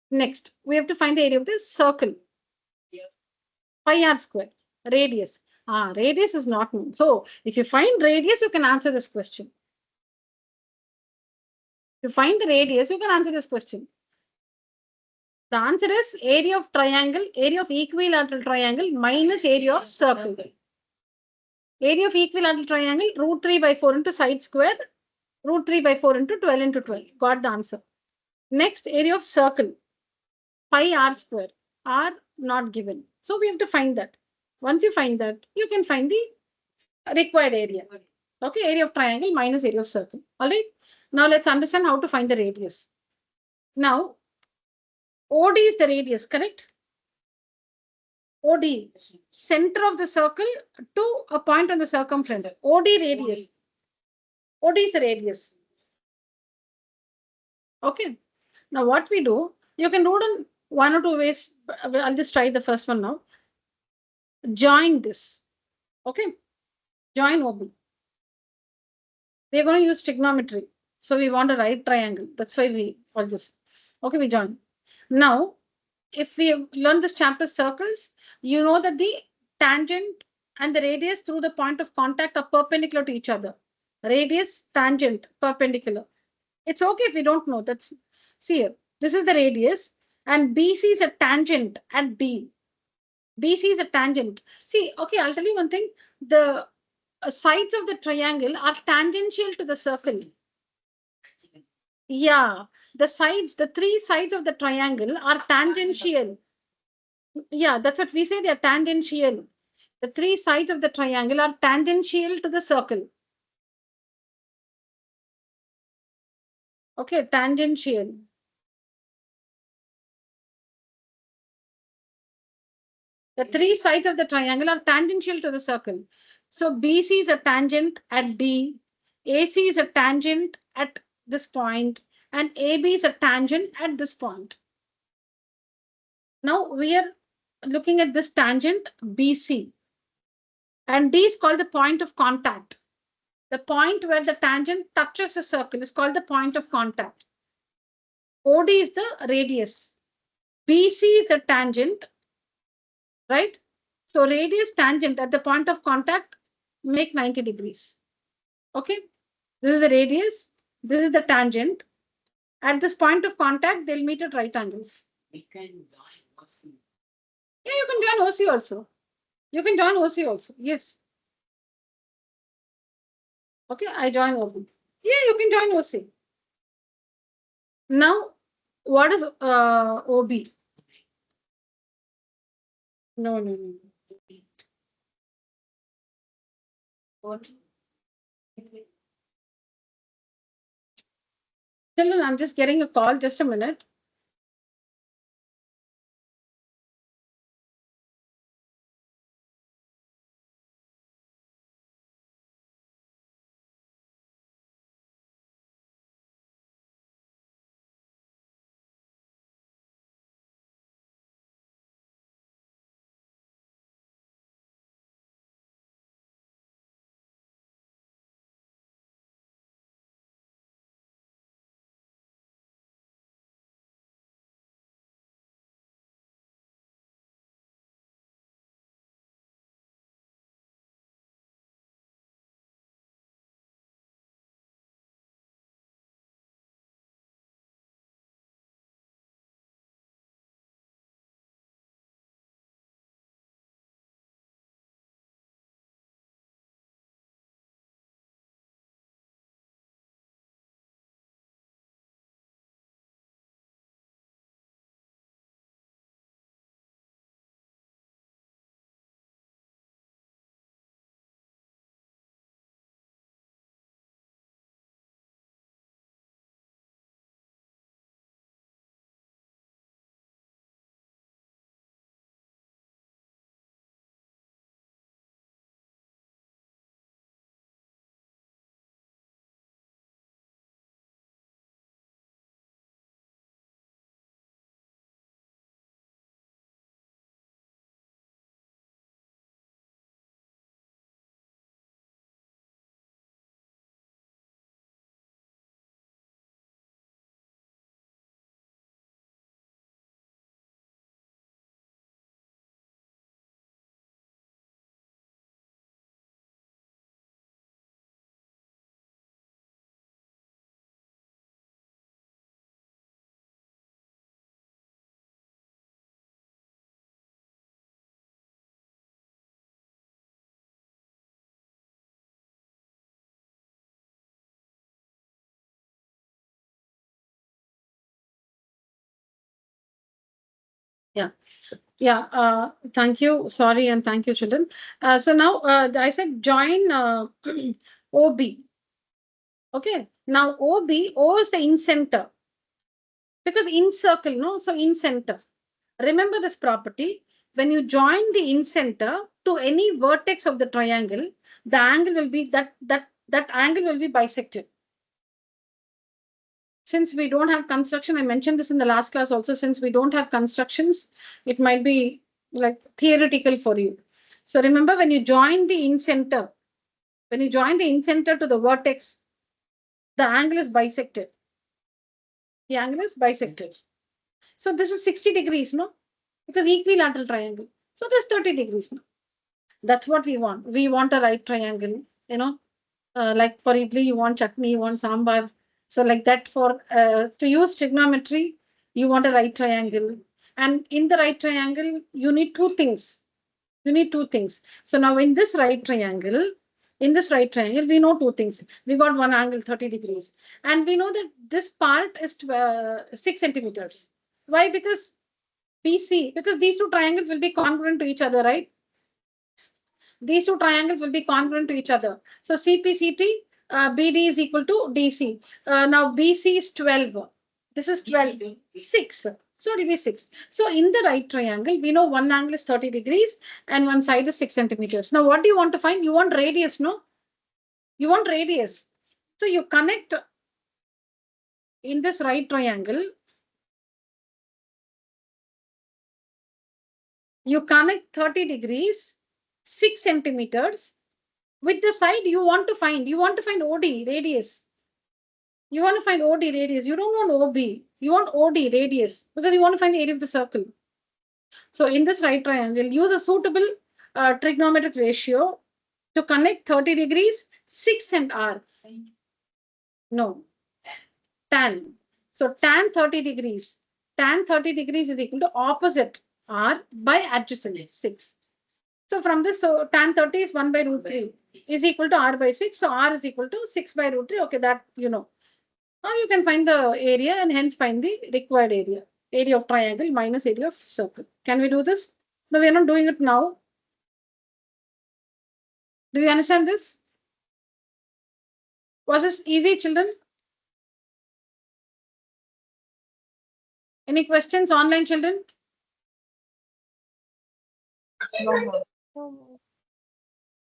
Next, we have to find the area of this circle. Pi r square, radius. Radius is not known. So if you find radius, you can answer this question. If you find the radius, you can answer this question. The answer is area of triangle, area of equilateral triangle minus area of circle. Area of equilateral triangle, root 3 by 4 into side square, root 3 by 4 into 12 into 12. Got the answer. Next, area of circle, pi r square, r not given. So we have to find that. Once you find that, you can find the required area. Okay, area of triangle minus area of circle. All right. Now let's understand how to find the radius. Now, OD is the radius, correct? OD, center of the circle to a point on the circumference. OD radius. OD is the radius. Okay. Now what we do, you can do it in one or two ways. I'll just try the first one now. Join this. Okay. Join OB. We're going to use trigonometry. So we want a right triangle. That's why we call this. Okay, we join. Now, if we learn this chapter circles, you know that the tangent and the radius through the point of contact are perpendicular to each other. Radius, tangent, perpendicular. It's okay if we don't know. That's, see here, this is the radius and BC is a tangent at D. BC is a tangent. See, okay, I'll tell you one thing. The sides of the triangle are tangential to the circle. Yeah, the sides, the three sides of the triangle are tangential. Yeah, that's what we say, they are tangential. The three sides of the triangle are tangential to the circle. Okay, tangential. The three sides of the triangle are tangential to the circle. So BC is a tangent at D, AC is a tangent at this point, and AB is a tangent at this point. Now we are looking at this tangent BC. And D is called the point of contact. The point where the tangent touches the circle is called the point of contact. OD is the radius. BC is the tangent, right? So radius tangent at the point of contact make 90 degrees. Okay, this is the radius, this is the tangent. At this point of contact, they'll meet at right angles. We can join OC. Yeah, you can join OC also. You can join OC also. Yes. Okay, I join OB. Yeah, you can join OC. Now, what is OB? No, no, no. What? Children, I'm just getting a call. Just a minute. Yeah. Yeah. Thank you. Sorry, and thank you, children. So now I said join OB. Okay. Now OB, O is the in center. Because in circle, no? So in center. Remember this property. When you join the in center to any vertex of the triangle, the angle will be that angle will be bisected. Since we don't have construction, I mentioned this in the last class also, since we don't have constructions, it might be like theoretical for you. So remember, when you join the in center to the vertex, the angle is bisected. The angle is bisected. So this is 60 degrees, no? Because equilateral triangle. So there's 30 degrees now. That's what we want. We want a right triangle, you know, like for idli, you want chutney, you want sambar. So like that for, to use trigonometry, you want a right triangle. And in the right triangle, you need two things. You need two things. So now in this right triangle, we know two things. We got one angle 30 degrees. And we know that this part is 6 centimeters. Why? Because BC, because these two triangles will be congruent to each other, right? These two triangles will be congruent to each other. So CPCT, BD is equal to DC. Now BC is 12. This is 12. 6. So it will be 6. So in the right triangle, we know one angle is 30 degrees and one side is 6 centimeters. Now what do you want to find? You want radius, no? You want radius. So you connect in this right triangle. You connect 30 degrees, 6 centimeters with the side you want to find. You want to find OD, radius. You want to find OD, radius. You don't want OB. You want OD, radius, because you want to find the area of the circle. So in this right triangle, use a suitable trigonometric ratio to connect 30 degrees, 6 and R. No. Tan. So tan 30 degrees. Tan 30 degrees is equal to opposite R by adjacent 6. So from this, so tan 30 is 1 by root 3 is equal to R by 6. So R is equal to 6 by root 3. Okay, that you know. Now you can find the area and hence find the required area. Area of triangle minus area of circle. Can we do this? No, we are not doing it now. Do you understand this? Was this easy, children? Any questions, online children? No, ma'am. No, ma'am.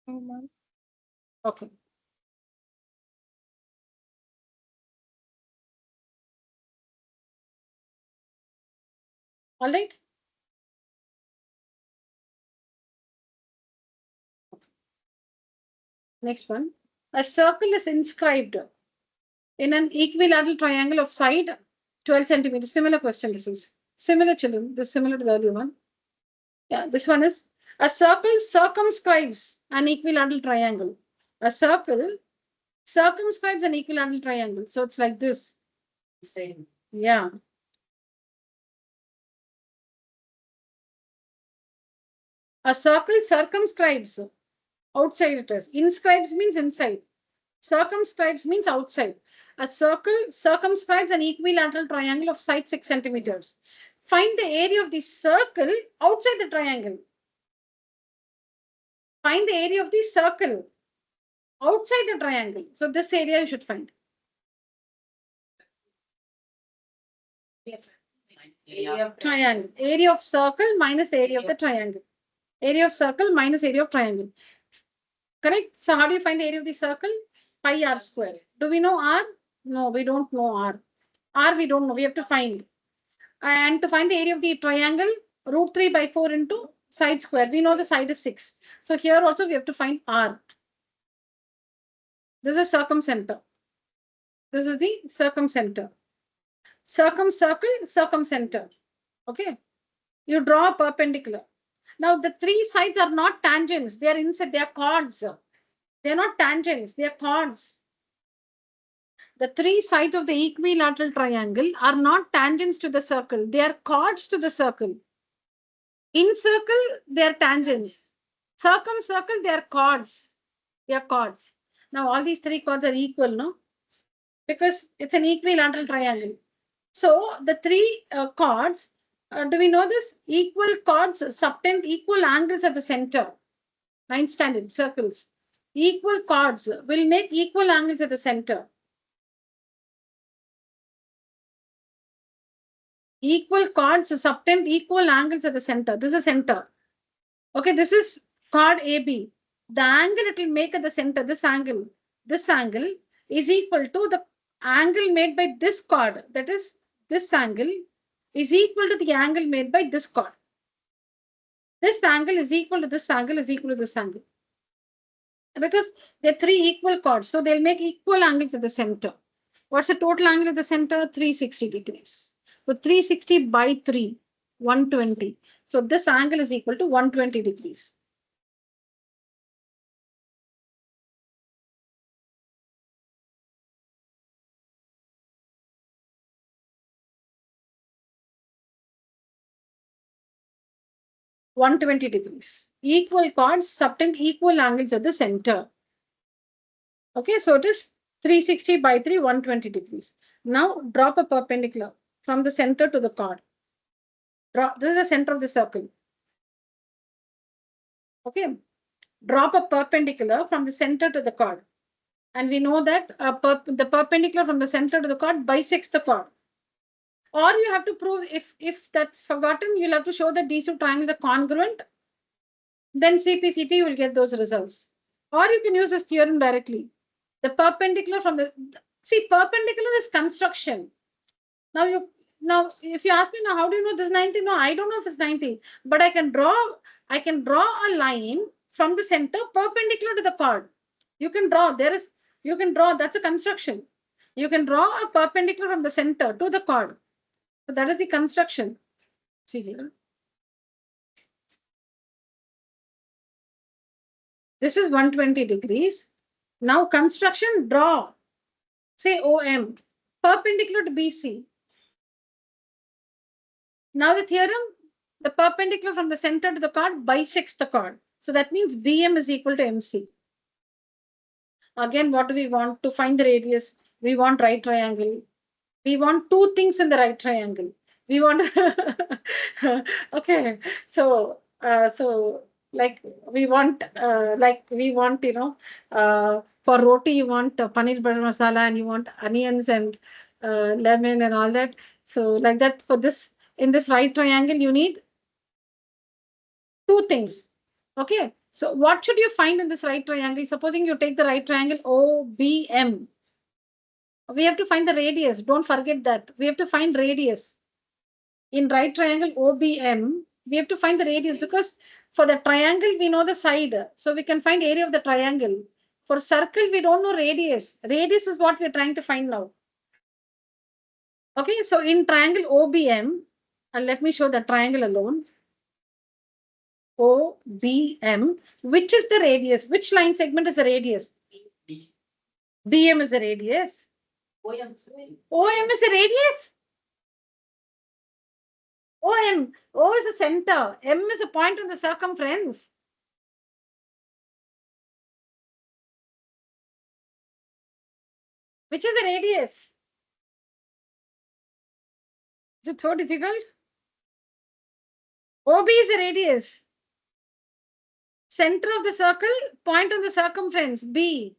No, ma'am. Okay. All right. Next one. A circle is inscribed in an equilateral triangle of side 12 centimeters. Similar question this is. Similar, children. This is similar to the earlier one. Yeah, this one is a circle circumscribes an equilateral triangle. A circle circumscribes an equilateral triangle. So it's like this. Same. Yeah. A circle circumscribes. Outside it is. Inscribes means inside. Circumscribes means outside. A circle circumscribes an equilateral triangle of side 6 centimeters. Find the area of the circle outside the triangle. Find the area of the circle outside the triangle. So this area you should find. Area of Triangle. Area of circle minus area of the triangle. Area of circle minus area of triangle. Correct? So how do you find the area of the circle? Pi r square. Do we know r? No, we don't know r. R we don't know. We have to find. And to find the area of the triangle, root 3 by 4 into side square. We know the side is 6. So here also we have to find r. This is circumcenter. This is the circumcenter. Circumcircle, circumcenter. Okay. You draw a perpendicular. Now the three sides are not tangents. They are inside. They are chords. They are not tangents. They are chords. The three sides of the equilateral triangle are not tangents to the circle. They are chords to the circle. In circle, they are tangents. Circumcircle, they are chords. They are chords. Now all these three chords are equal, no? Because it's an equilateral triangle. So the three chords, do we know this? Equal chords subtend equal angles at the center. 9th standard circles. Equal chords will make equal angles at the center. Equal chords subtend equal angles at the center. This is center. Okay, this is chord AB. The angle it will make at the center, this angle is equal to the angle made by this chord. That is, this angle is equal to the angle made by this chord. This angle is equal to this angle is equal to this angle. Because they're three equal chords, so they'll make equal angles at the center. What's the total angle at the center? 360 degrees. So 360 by 3, 120. So this angle is equal to 120 degrees. (120 degrees). Equal chords subtend equal angles at the center. Okay, so it is 360 by 3, 120 degrees. Now drop a perpendicular from the center to the chord. This is the center of the circle. Okay, drop a perpendicular from the center to the chord. And we know that the perpendicular from the center to the chord bisects the chord. Or you have to prove, if that's forgotten, you'll have to show that these two triangles are congruent. Then CPCT will get those results. Or you can use this theorem directly. The perpendicular from the, see, perpendicular is construction. Now, if you ask me now, how do you know this 90? No, I don't know if it's 90, but I can draw a line from the center perpendicular to the chord. You can draw, that's a construction. You can draw a perpendicular from the center to the chord. So that is the construction. See here. This is 120 degrees. Now construction, draw, say OM, perpendicular to BC. Now the theorem, the perpendicular from the center to the chord bisects the chord. So that means BM is equal to MC. Again, what do we want? To find the radius, we want right triangle. We want two things in the right triangle. We want, okay, so like we want, for roti, you want paneer butter masala and you want onions and lemon and all that. So like that for this, in this right triangle, you need two things. Okay, so what should you find in this right triangle? Supposing you take the right triangle OBM. We have to find the radius. Don't forget that. We have to find radius. In right triangle OBM, we have to find the radius because for the triangle, we know the side. So we can find area of the triangle. For circle, we don't know radius. Radius is what we're trying to find now. Okay, so in triangle OBM, and let me show the triangle alone. OBM, which is the radius? Which line segment is the radius? BM is the radius. OM is the radius. OM. O is the center. M is a point on the circumference. Which is the radius? Is it so difficult? OB is the radius. Center of the circle, point on the circumference, B.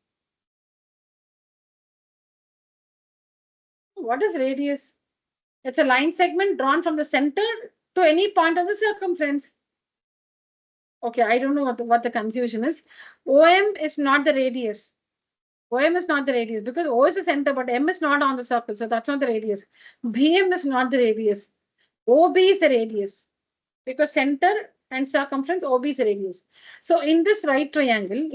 What is radius? It's a line segment drawn from the center to any point on the circumference. Okay, I don't know what the confusion is. OM is not the radius. OM is not the radius because O is the center, but M is not on the circle. So that's not the radius. BM is not the radius. OB is the radius because center and circumference, OB is the radius. So in this right triangle,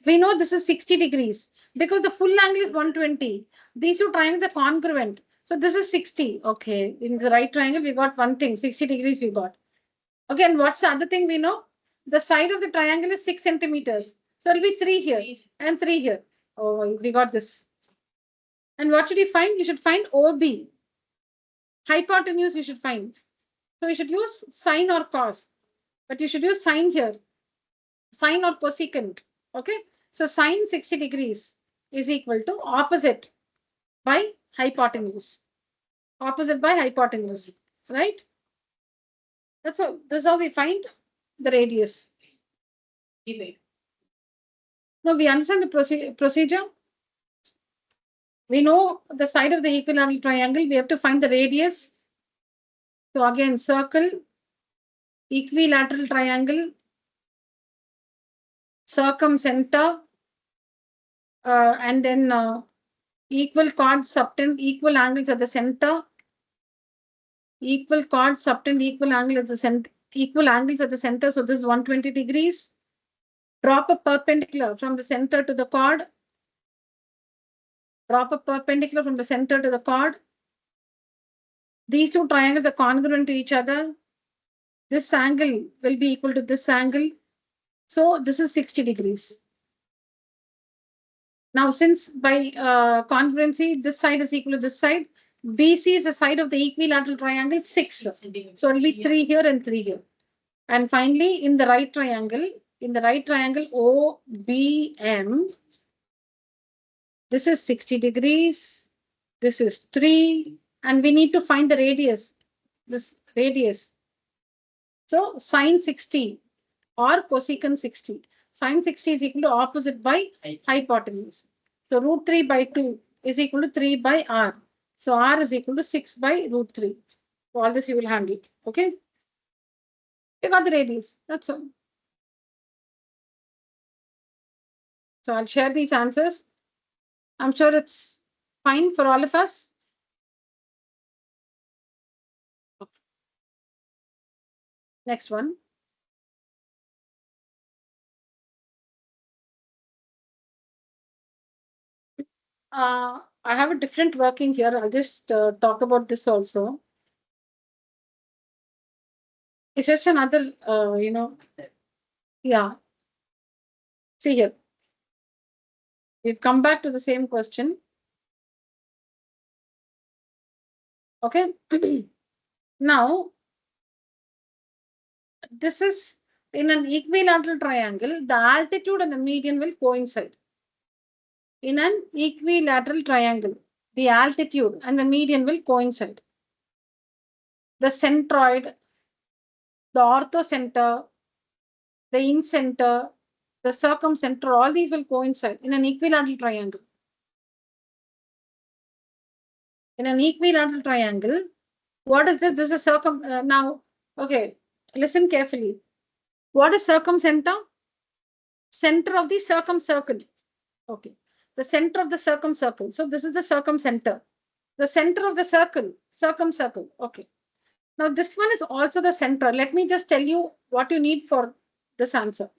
we know this is 60 degrees because the full angle is 120. These two triangles are congruent. So this is 60. Okay. In the right triangle, we got one thing, 60 degrees we got. Okay. And what's the other thing we know? The side of the triangle is 6 centimeters. So it'll be 3 here and 3 here. Oh, we got this. And what should you find? You should find OB. Hypotenuse you should find. So we should use sine or cos. But you should use sine here. Sine or cosecant. Okay. So sine 60 degrees is equal to opposite by hypotenuse. Opposite by hypotenuse. Right? That's all. This is how we find the radius. Now we understand the procedure. We know the side of the equilateral triangle. We have to find the radius. So again, circle, equilateral triangle, circumcenter, and then equal chords, subtend, equal angles at the center. Equal chords, subtend, equal angle at the center. Equal angles at the center. So this is 120 degrees. Drop a perpendicular from the center to the chord. Drop a perpendicular from the center to the chord. These two triangles are congruent to each other. This angle will be equal to this angle. So this is 60 degrees. Now, since by congruency, this side is equal to this side, BC is the side of the equilateral triangle 6. So it will be 3 here and 3 here. And finally, in the right triangle, OBM, this is 60 degrees. This is 3. And we need to find the radius. This radius. So sine 60 or cosecant 60. Sine 60 is equal to opposite by hypotenuse. So root 3 by 2 is equal to 3 by r. So r is equal to 6 by root 3. So all this you will handle. Okay. You got the radius. That's all. So I'll share these answers. I'm sure it's fine for all of us. Next one. I have a different working here. I'll just talk about this also. It's just another, yeah. See here. We've come back to the same question. Okay. Now, this is in an equilateral triangle, the altitude and the median will coincide. In an equilateral triangle, the altitude and the median will coincide. The centroid, the orthocenter, the incenter, the circumcenter, all these will coincide in an equilateral triangle. In an equilateral triangle, what is this? This is now, okay, listen carefully. What is circumcenter? Center of the circumcircle. Okay, the center of the circumcircle. So this is the circumcenter. The center of the circle, circumcircle. Okay. Now this one is also the center. Let me just tell you what you need for this answer.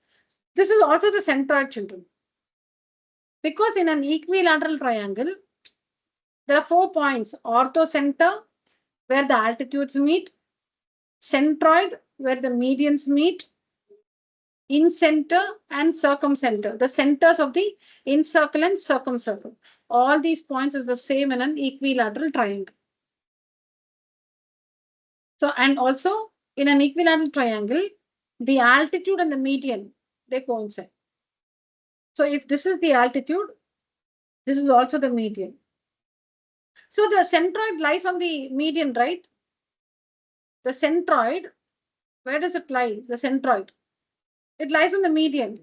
This is also the centroid, children. Because in an equilateral triangle, there are 4 points. Orthocenter, where the altitudes meet. Centroid, where the medians meet. Incenter and circumcenter, the centers of the incircle and circumcircle. All these points is the same in an equilateral triangle. So, and also in an equilateral triangle, the altitude and the median, they coincide. So if this is the altitude, this is also the median. So the centroid lies on the median, right? The centroid, where does it lie? The centroid. It lies on the median.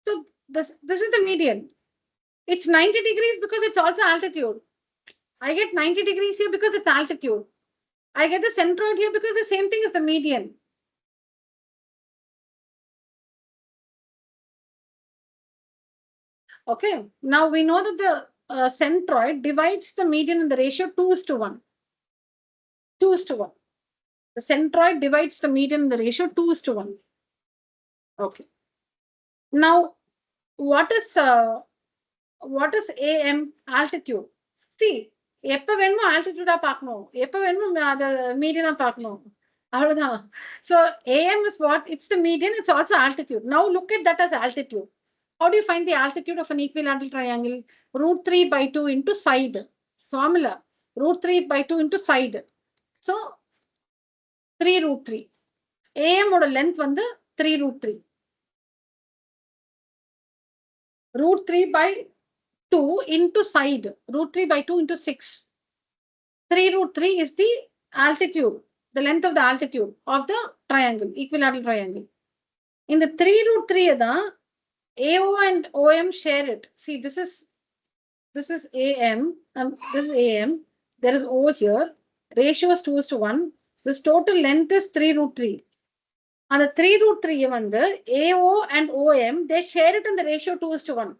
So this is the median. It's 90 degrees because it's also altitude. I get 90 degrees here because it's altitude. I get the centroid here because the same thing is the median. Okay, now we know that the centroid divides the median in the ratio 2:1. 2:1. The centroid divides the median in the ratio 2:1. Okay. Now, what is AM altitude? See, எப்ப வேணுமோ altitude பார்க்கணும், எப்ப வேணுமோ அது median பார்க்கணும். அவ்வளவுதான். So AM is what? It's the median. It's also altitude. Now look at that as altitude. How do you find the altitude of an equilateral triangle? √3/2 into side. Formula. √3/2 into side. So 3√3. AM ஓட length வந்து 3√3. √3/2 into side. √3/2 into 6. 3√3 is the altitude, the length of the altitude of the triangle, equilateral triangle. In the 3√3, AO and OM share it. See, this is AM, this is AM. There is O here. Ratio is 2:1. This total length is 3√3. And the 3√3 வந்து AO and OM, they share it in the ratio 2:1.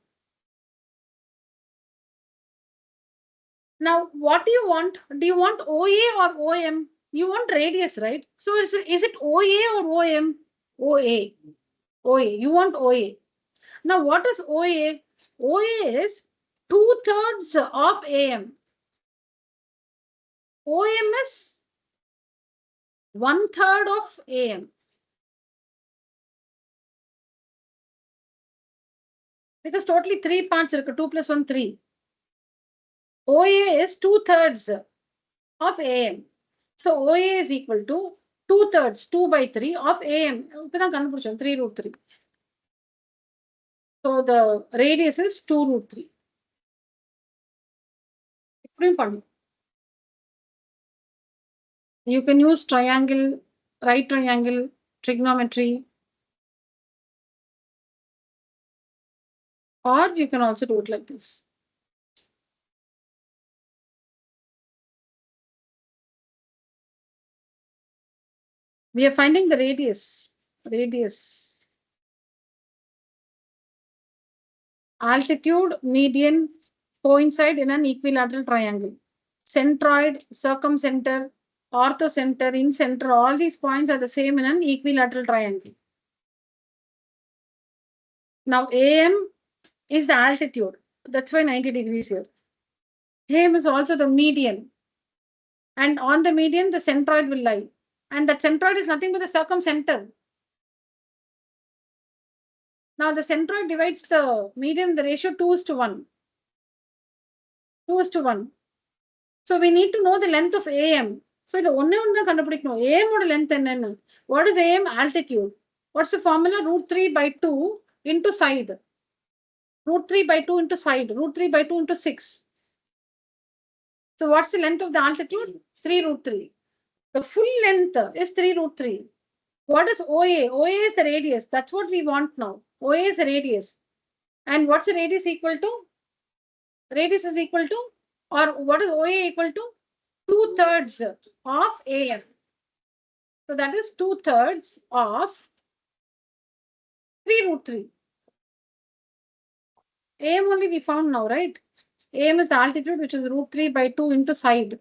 Now, what do you want? Do you want OA or OM? You want radius, right? So is it OA or OM? OA. OA. You want OA. Now, what is OA? OA is 2/3 of AM. OM is 1/3 of AM. Because totally 3 parts, 2 + 1, 3. OA is 2/3 of AM. So OA is equal to 2/3, 2/3 of AM. 3√3. So the radius is 2√3. You can use triangle, right triangle, trigonometry, or you can also do it like this. We are finding the radius. Altitude, median coincide in an equilateral triangle. Centroid, circumcenter, orthocenter, incenter, all these points are the same in an equilateral triangle. Now AM is the altitude. That's why 90 degrees here. AM is also the median. And on the median, the centroid will lie. And that centroid is nothing but the circumcenter. Now the centroid divides the median, the ratio 2:1. 2:1. So we need to know the length of AM. So the only one kandupidikkanum. AM oda length enna? What is AM? Altitude. What's the formula? √3/2 into side. √3/2 into side. √3/2 into 6. So what's the length of the altitude? 3√3. The full length is 3√3. What is OA? OA is the radius. That's what we want now. OA is the radius. And what's the radius equal to? Radius is equal to, or what is OA equal to? 2/3 of AM. So that is 2/3 of 3√3. AM only we found now, right? AM is the altitude, which is √3/2 into side.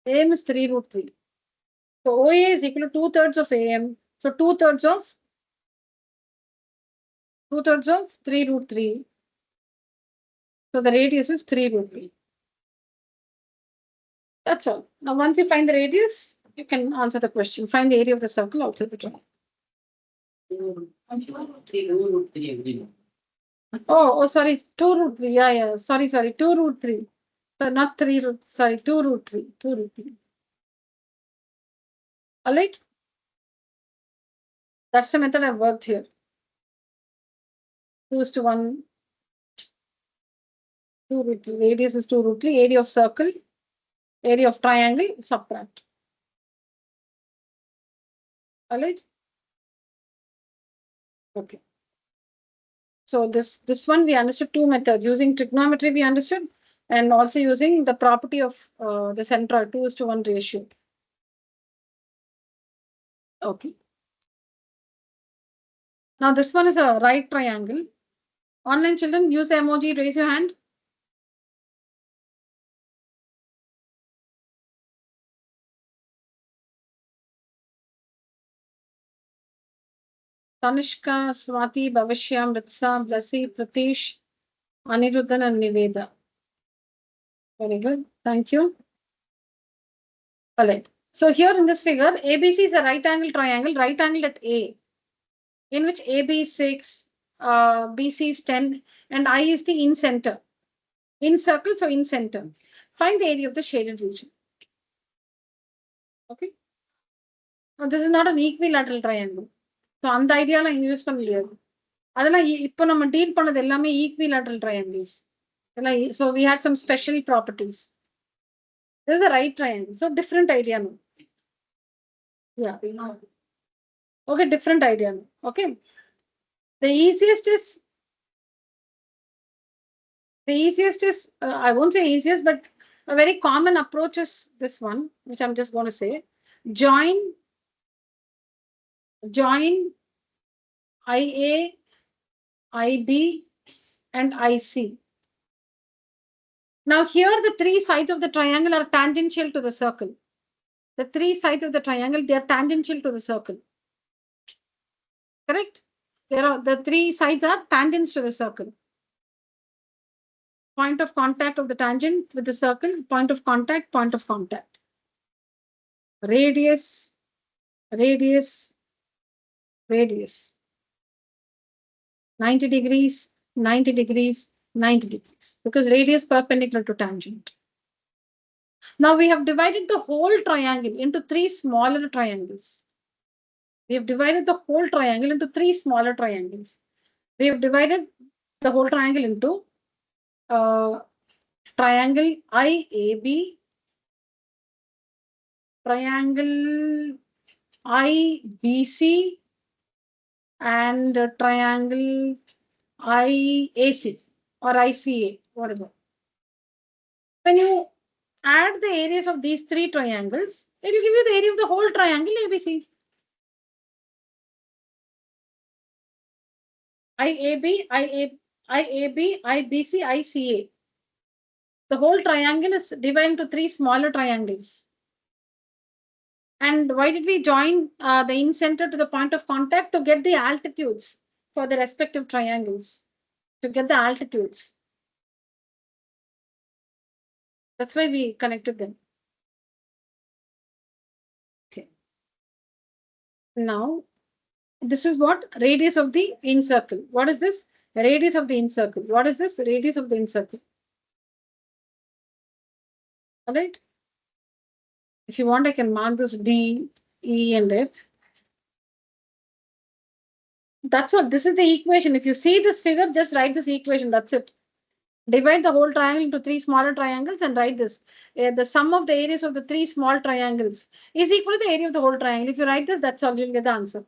AM is 3√3. So OA is equal to 2/3 of AM. So 2/3 of 3√3. So the radius is 3√3. That's all. Now, once you find the radius, you can answer the question. Find the area of the circle outside the triangle. Oh, sorry, 2√3. Yeah. Sorry, 2√3. So not 3 root. Sorry, 2√3. 2√3. All right. That's the method I've worked here. 2:1. 2√3. Radius is 2√3. Area of circle. Area of triangle. Subtract. All right. Okay. So this one we understood two methods. Using trigonometry we understood, and also using the property of the centroid 2:1 ratio. Okay. Now this one is a right triangle. Online children, use the emoji, raise your hand. Tanishka, Swati, Bhavishya, Mritsa, Blasi, Pratish, Aniruddhan and Niveda. Very good. Thank you. All right. So here in this figure, ABC is a right angle triangle, right angle at A, in which AB is 6, BC is 10, and I is the in center. In circle, so in center. Find the area of the shaded region. Okay. Now this is not an equilateral triangle. So அந்த ஐடியாலாம் இங்க use பண்ண முடியாது. அதெல்லாம் இப்போ நம்ம deal பண்ணது எல்லாமே equilateral triangles. So we had some special properties. This is a right triangle. So different idea now. Yeah. Okay, different idea now. Okay. The easiest is, I won't say easiest, but a very common approach is this one, which I'm just going to say. Join IA, IB, and IC. Now here the three sides of the triangle are tangential to the circle. The three sides of the triangle, they are tangential to the circle. Correct? The three sides are tangents to the circle. Point of contact of the tangent with the circle, point of contact, point of contact. Radius, radius, radius. 90 degrees, 90 degrees, 90 degrees. Because radius perpendicular to tangent. Now we have divided the whole triangle into three smaller triangles. We have divided the whole triangle into three smaller triangles. We have divided the whole triangle into triangle IAB, triangle IBC, and triangle IAC or ICA, whatever. When you add the areas of these three triangles, it will give you the area of the whole triangle ABC. IAB, IBC, ICA. The whole triangle is divided into three smaller triangles. And why did we join the in center to the point of contact? To get the altitudes for the respective triangles. To get the altitudes. That's why we connected them. Okay. Now, this is what radius of the incircle. What is this? Radius of the incircle. What is this? Radius of the incircle. All right. If you want, I can mark this D, E, and F. That's what. This is the equation. If you see this figure, just write this equation. That's it. Divide the whole triangle into 3 smaller triangles and write this. The sum of the areas of the 3 small triangles is equal to the area of the whole triangle. If you write this, that's all. You'll get the answer.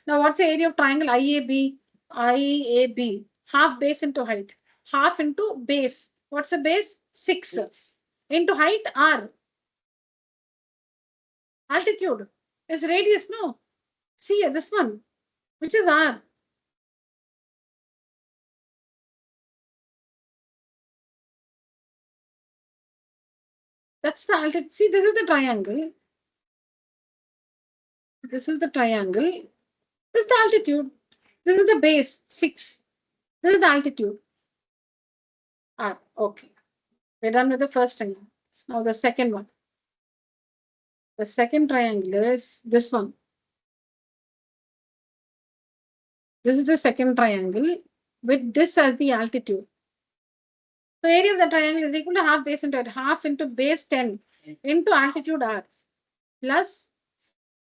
Now, what's the area of triangle IAB? IAB. Half base into height. Half into base. What's the base? 6. Into height, R. Altitude is radius, no? See this one, which is R. That's the altitude. See, this is the triangle. This is the triangle. This is the altitude. This is the base, 6. This is the altitude. R. Okay. We're done with the first triangle. Now the second one. The second triangle is this one. This is the second triangle with this as the altitude. So area of the triangle is equal to half base into height. Half into base 10 into altitude R plus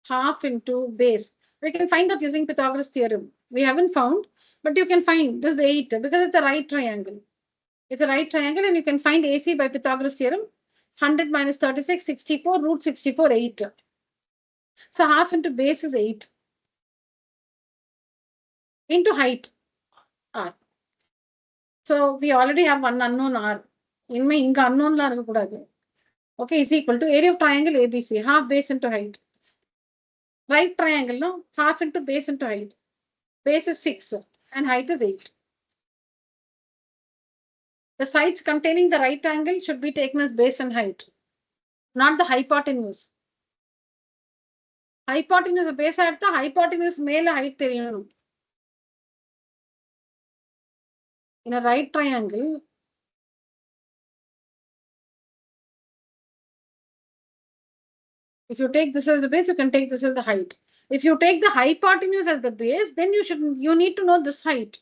half into base. We can find that using Pythagoras theorem. We haven't found, but you can find this is 8 because it's a right triangle. It's a right triangle and you can find AC by Pythagoras theorem. 100 minus 36, 64, root 64, 8. So half into base is 8. Into height, R. So we already have one unknown R. In my unknown R. Okay, is equal to area of triangle ABC, half base into height. Right triangle, no? Half into base into height. Base is 6 and height is 8. The sides containing the right angle should be taken as base and height, not the hypotenuse. Hypotenuse base at the hypotenuse male height. In a right triangle, if you take this as the base, you can take this as the height. If you take the hypotenuse as the base, then you need to know this height.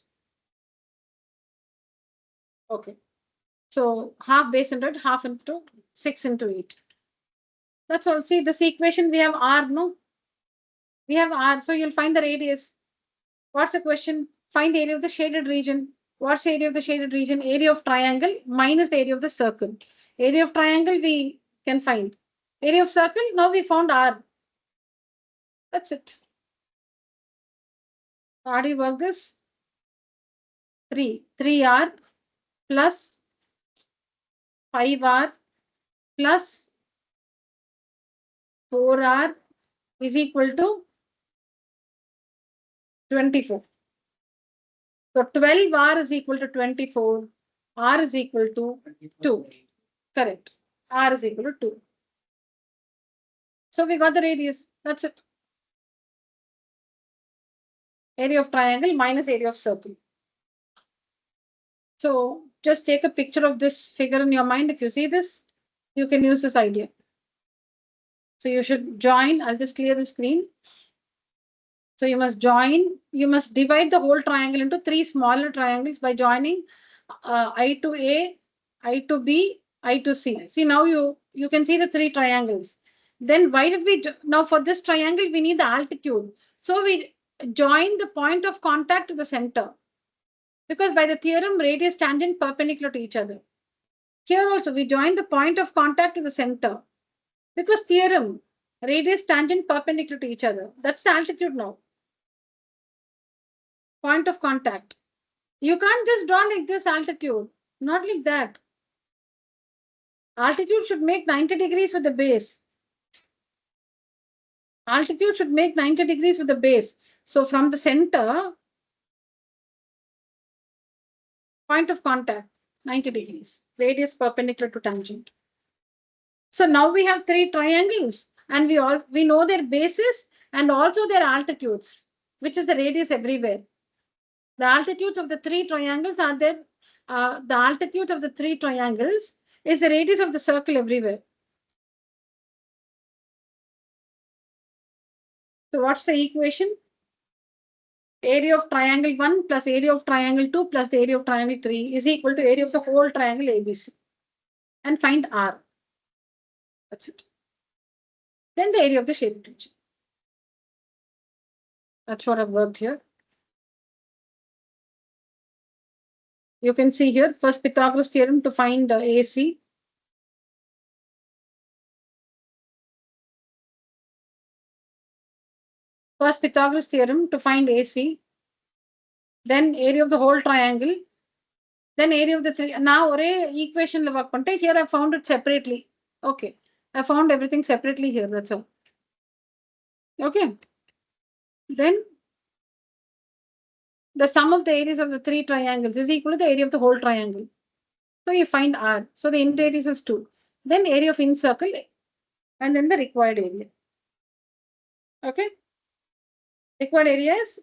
Okay. So half base into it, half into 6 into 8. That's all. See this equation, we have R, no? We have R, so you'll find the radius. What's the question? Find the area of the shaded region. What's the area of the shaded region? Area of triangle minus the area of the circle. Area of triangle we can find. Area of circle, now we found R. That's it. How do you work this? 3R plus 5R plus 4R is equal to 24. So 12R is equal to 24. R is equal to 2. Correct. R is equal to 2. So we got the radius. That's it. Area of triangle minus area of circle. So just take a picture of this figure in your mind. If you see this, you can use this idea. So you should join. I'll just clear the screen. So you must join. You must divide the whole triangle into 3 smaller triangles by joining I to A, I to B, I to C. See, now you can see the 3 triangles. Then why did we, now for this triangle, we need the altitude. So we join the point of contact to the center. Because by the theorem, radius tangent perpendicular to each other. Here also, we join the point of contact to the center. Because theorem, radius tangent perpendicular to each other. That's the altitude now. Point of contact. You can't just draw like this altitude. Not like that. Altitude should make 90 degrees with the base. Altitude should make 90 degrees with the base. So from the center, point of contact, 90 degrees. Radius perpendicular to tangent. So now we have 3 triangles and we know their bases and also their altitudes, which is the radius everywhere. The altitudes of the 3 triangles are there. The altitude of the 3 triangles is the radius of the circle everywhere. So what's the equation? Area of triangle 1 plus area of triangle 2 plus the area of triangle 3 is equal to area of the whole triangle ABC. And find R. That's it. Then the area of the shaded region. That's what I've worked here. You can see here, first Pythagoras theorem to find the AC. First Pythagoras theorem to find AC. Then area of the whole triangle. Then area of the three. Now, equation work pante. Here I found it separately. Okay. I found everything separately here. That's all. Okay. Then the sum of the areas of the three triangles is equal to the area of the whole triangle. So you find R. So the end radius is 2. Then area of incircle and then the required area. Okay. Required area is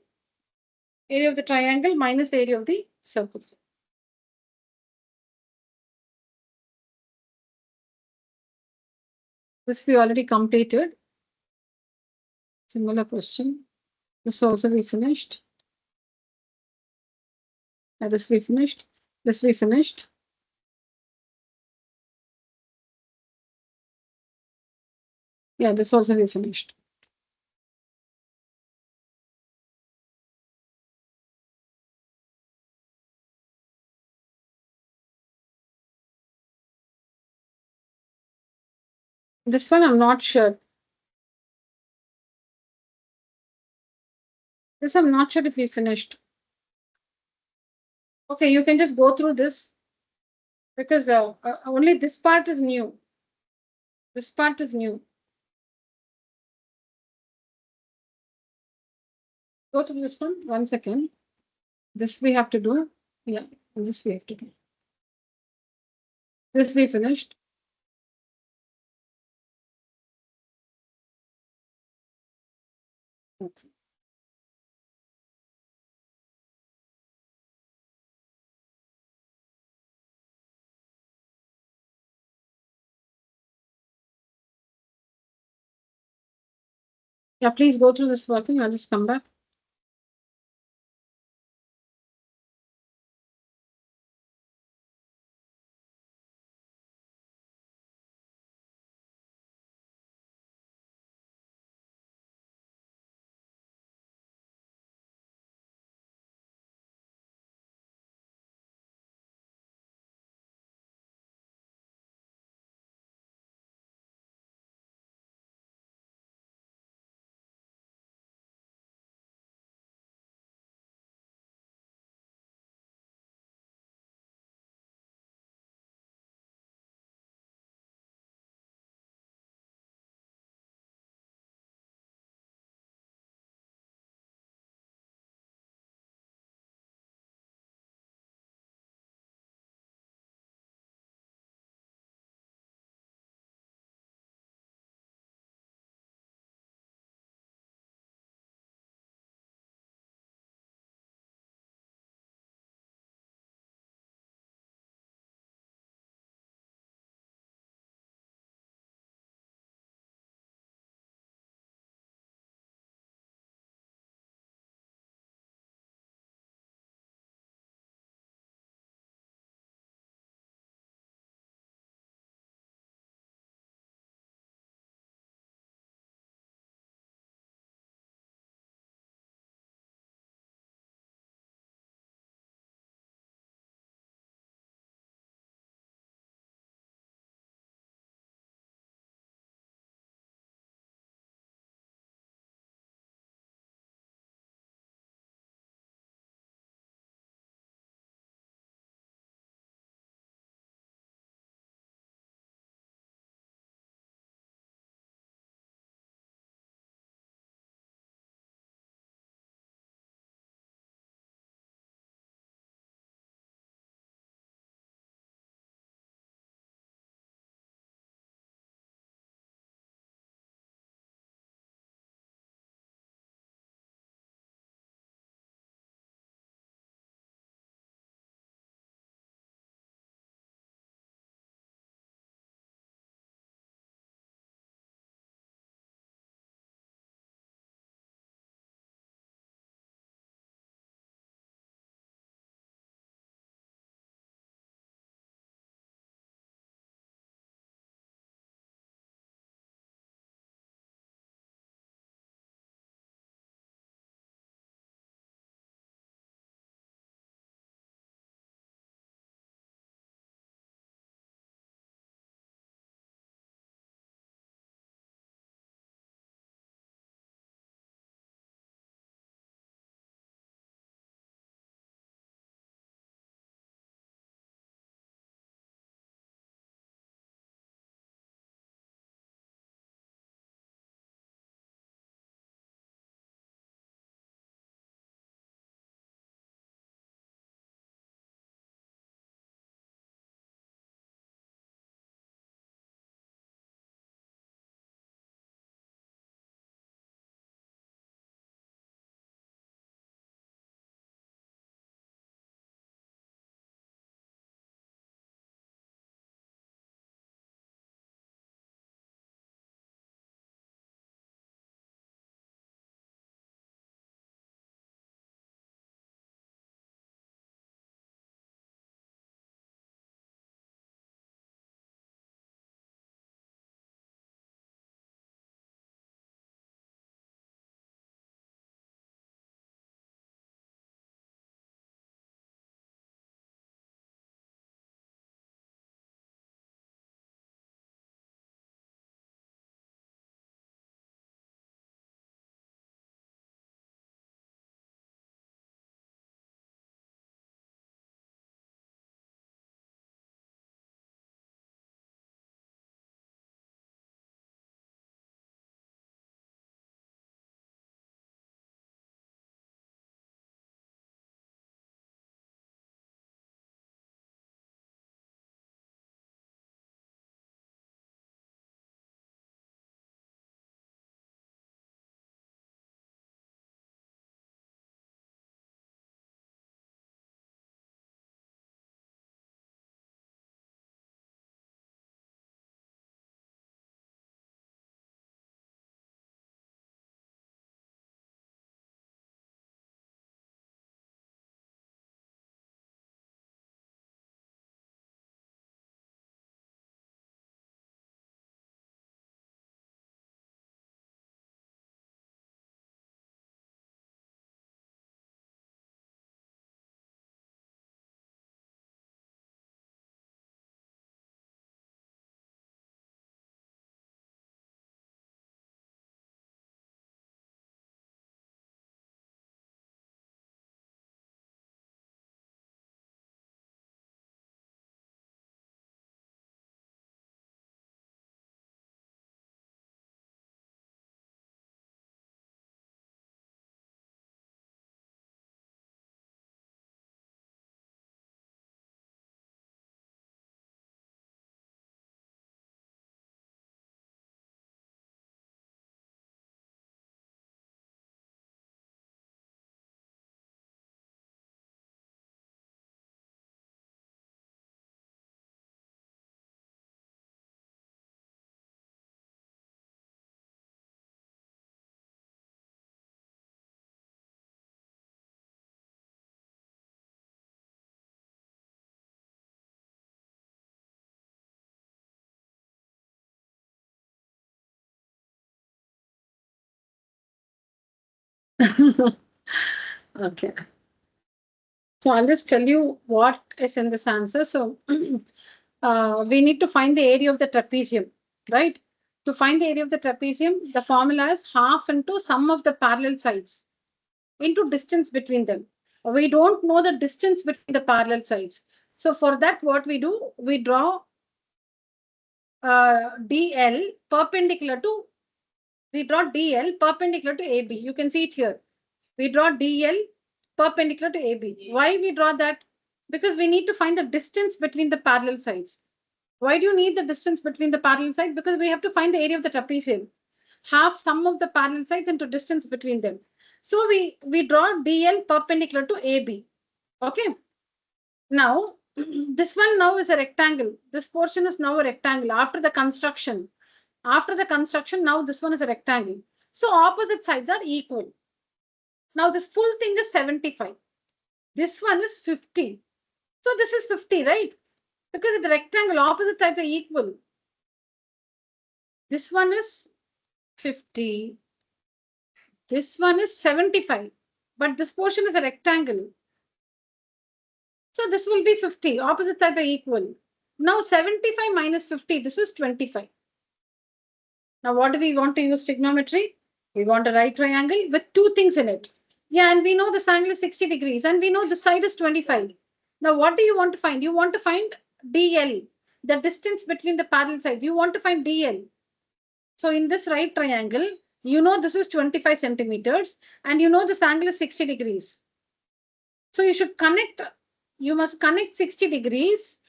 area of the triangle minus the area of the circle. This we already completed. Similar question. This also we finished. This we finished. This we finished. Yeah, this also we finished. This one I'm not sure. This I'm not sure if we finished. Okay, you can just go through this because only this part is new. This part is new. Go through this one. 1 second. This we have to do. Yeah, this we have to do. This we finished. Okay. Yeah, please go through this working. I'll just come back. Okay. So I'll just tell you what is in this answer. So we need to find the area of the trapezium, right? To find the area of the trapezium, the formula is half into sum of the parallel sides into distance between them. We don't know the distance between the parallel sides. So for that, what we do, we draw DL perpendicular to, we draw DL perpendicular to AB. You can see it here. We draw DL perpendicular to AB. Why we draw that? Because we need to find the distance between the parallel sides. Why do you need the distance between the parallel sides? Because we have to find the area of the trapezium. Half sum of the parallel sides into distance between them. So we draw DL perpendicular to AB. Okay. Now, this one now is a rectangle. This portion is now a rectangle after the construction. After the construction, now this one is a rectangle. So opposite sides are equal. Now this full thing is 75. This one is 50. So this is 50, right? Because the rectangle opposite sides are equal. This one is 50. This one is 75. But this portion is a rectangle. So this will be 50. Opposite sides are equal. Now 75 minus 50, this is 25. Now what do we want to use trigonometry? We want a right triangle with two things in it. Yeah, and we know this angle is 60 degrees and we know this side is 25. Now what do you want to find? You want to find DL, the distance between the parallel sides. You want to find DL. So in this right triangle, you know this is 25 centimeters and you know this angle is 60 degrees. So you should connect, you must connect 60 degrees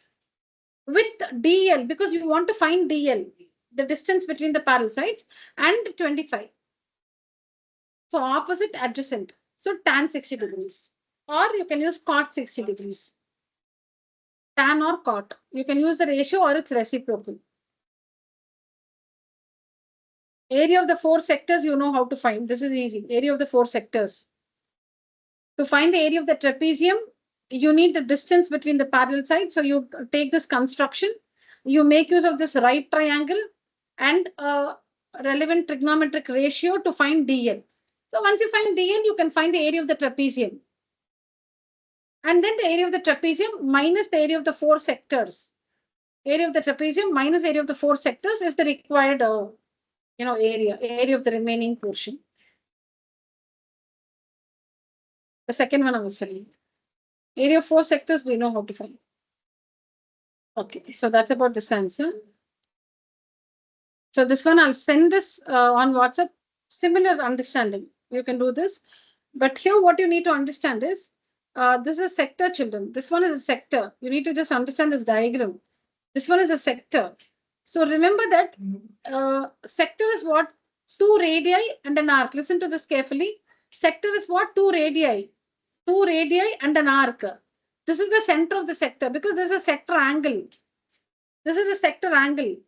with DL because you want to find DL, the distance between the parallel sides, and 25. So opposite adjacent. So tan 60 degrees. Or you can use cot 60 degrees. Tan or cot. You can use the ratio or its reciprocal. Area of the four sectors, you know how to find. This is easy. Area of the four sectors. To find the area of the trapezium, you need the distance between the parallel sides. So you take this construction, you make use of this right triangle and a relevant trigonometric ratio to find DL. So once you find DL, you can find the area of the trapezium. And then the area of the trapezium minus the area of the four sectors. Area of the trapezium minus area of the four sectors is the required area of the remaining portion. The second one I was telling. Area of four sectors, we know how to find. Okay, so that's about this answer. So this one, I'll send this on WhatsApp. Similar understanding. You can do this. But here what you need to understand is, this is a sector, children. This one is a sector. You need to just understand this diagram. This one is a sector. So remember that sector is what? Two radii and an arc. Listen to this carefully. Sector is what? Two radii. Two radii and an arc. This is the center of the sector because this is a sector angle. This is a sector angle,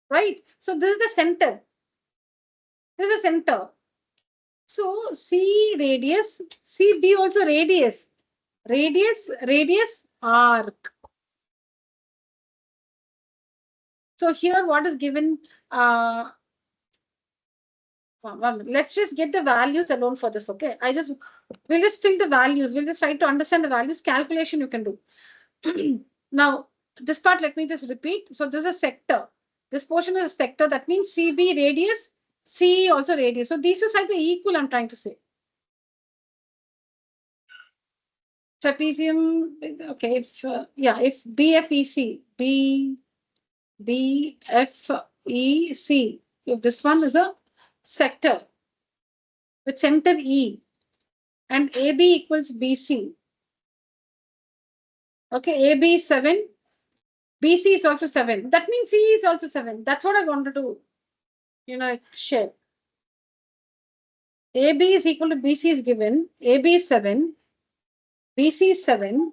right? So this is the center. This is the center. So C radius, CB also radius. Radius, arc. So here what is given, let's just get the values alone for this, okay? We'll just fill the values. We'll just try to understand the values. Calculation you can do. Now, this part, let me just repeat. So this is a sector. This portion is a sector. That means CB radius, CE also radius. So these two sides are equal, I'm trying to say. Trapezium, okay, if BFEC, BFEC, if this one is a sector with center E and AB equals BC. Okay, AB is 7, BC is also 7. That means CE is also 7. That's what I wanted to, share. AB is equal to BC is given. AB is 7. BC is 7.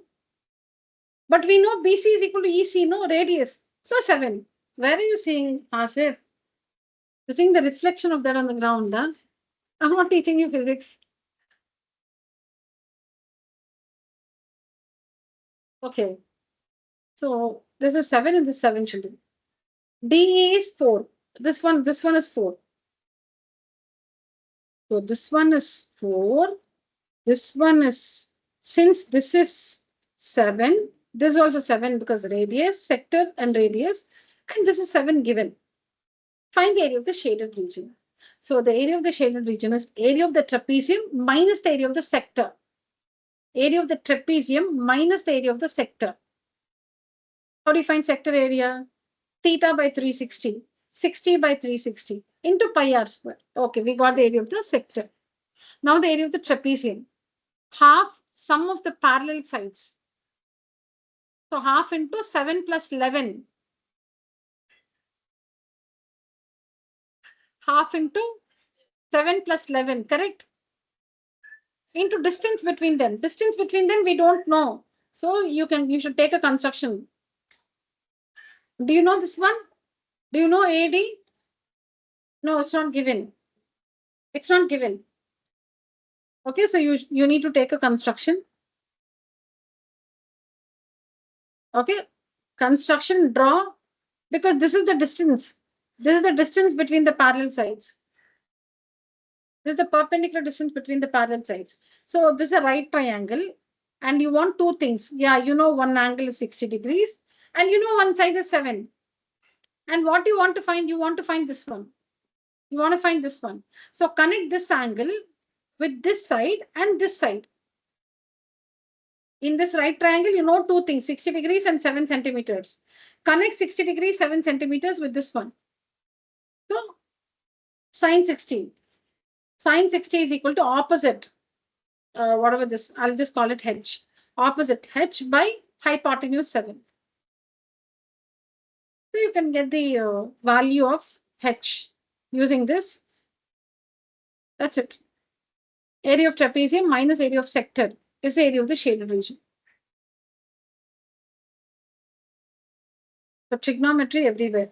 But we know BC is equal to EC, no radius. So 7. Where are you seeing, Asif? You're seeing the reflection of that on the ground, huh? I'm not teaching you physics. Okay. So this is 7 and this 7 children. DE is 4. This one is 4. So this one is 4. This one is, since this is 7, this is also 7 because radius, sector and radius, and this is 7 given. Find the area of the shaded region. So the area of the shaded region is area of the trapezium minus the area of the sector. Area of the trapezium minus the area of the sector. How do you find sector area? Theta by 360, 60 by 360 into pi r square. Okay, we got the area of the sector. Now the area of the trapezium. Half sum of the parallel sides. So half into 7 plus 11. Half into 7 plus 11, correct? Into distance between them. Distance between them, we don't know. So you should take a construction. Do you know this one? Do you know AD? No, it's not given. It's not given. Okay, so you need to take a construction. Okay, construction, draw, because this is the distance. This is the distance between the parallel sides. This is the perpendicular distance between the parallel sides. So this is a right triangle and you want two things. Yeah, you know one angle is 60 degrees and you know one side is 7. And what you want to find? You want to find this one. You want to find this one. So connect this angle with this side and this side. In this right triangle, you know two things, 60 degrees and 7 centimeters. Connect 60 degrees, 7 centimeters with this one. So sine 60. Sine 60 is equal to opposite. Whatever this, I'll just call it h. Opposite h by hypotenuse 7. So you can get the value of h using this. That's it. Area of trapezium minus area of sector is the area of the shaded region. The trigonometry everywhere.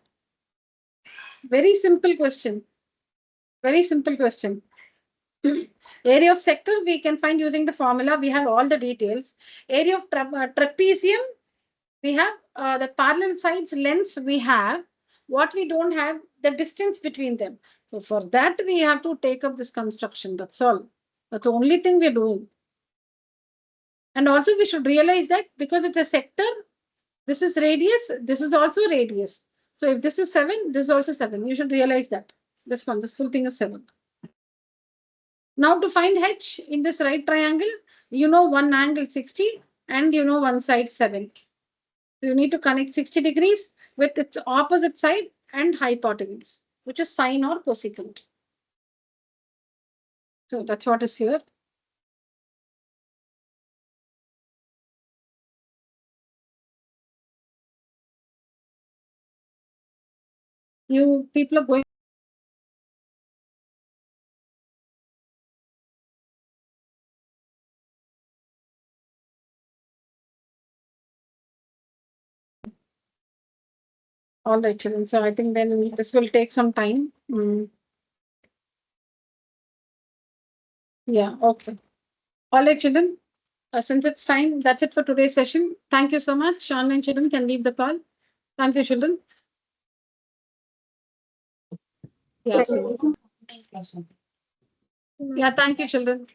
Very simple question. Very simple question. Area of sector we can find using the formula. We have all the details. Area of trapezium, we have the parallel sides lengths we have. What we don't have, the distance between them. So for that, we have to take up this construction. That's all. That's the only thing we're doing. And also we should realize that because it's a sector, this is radius, this is also radius. So if this is 7, this is also 7. You should realize that. This one, this full thing is 7. Now to find h in this right triangle, you know one angle 60 and you know one side 7. So you need to connect 60 degrees with its opposite side and hypotenuse, which is sine or cosecant. So that's what is here. You people are going. All right, children. So I think then this will take some time. Yeah, okay. All right, children. Since it's time, that's it for today's session. Thank you so much. Online children can leave the call. Thank you, children. Yeah, so, yeah, thank you, children.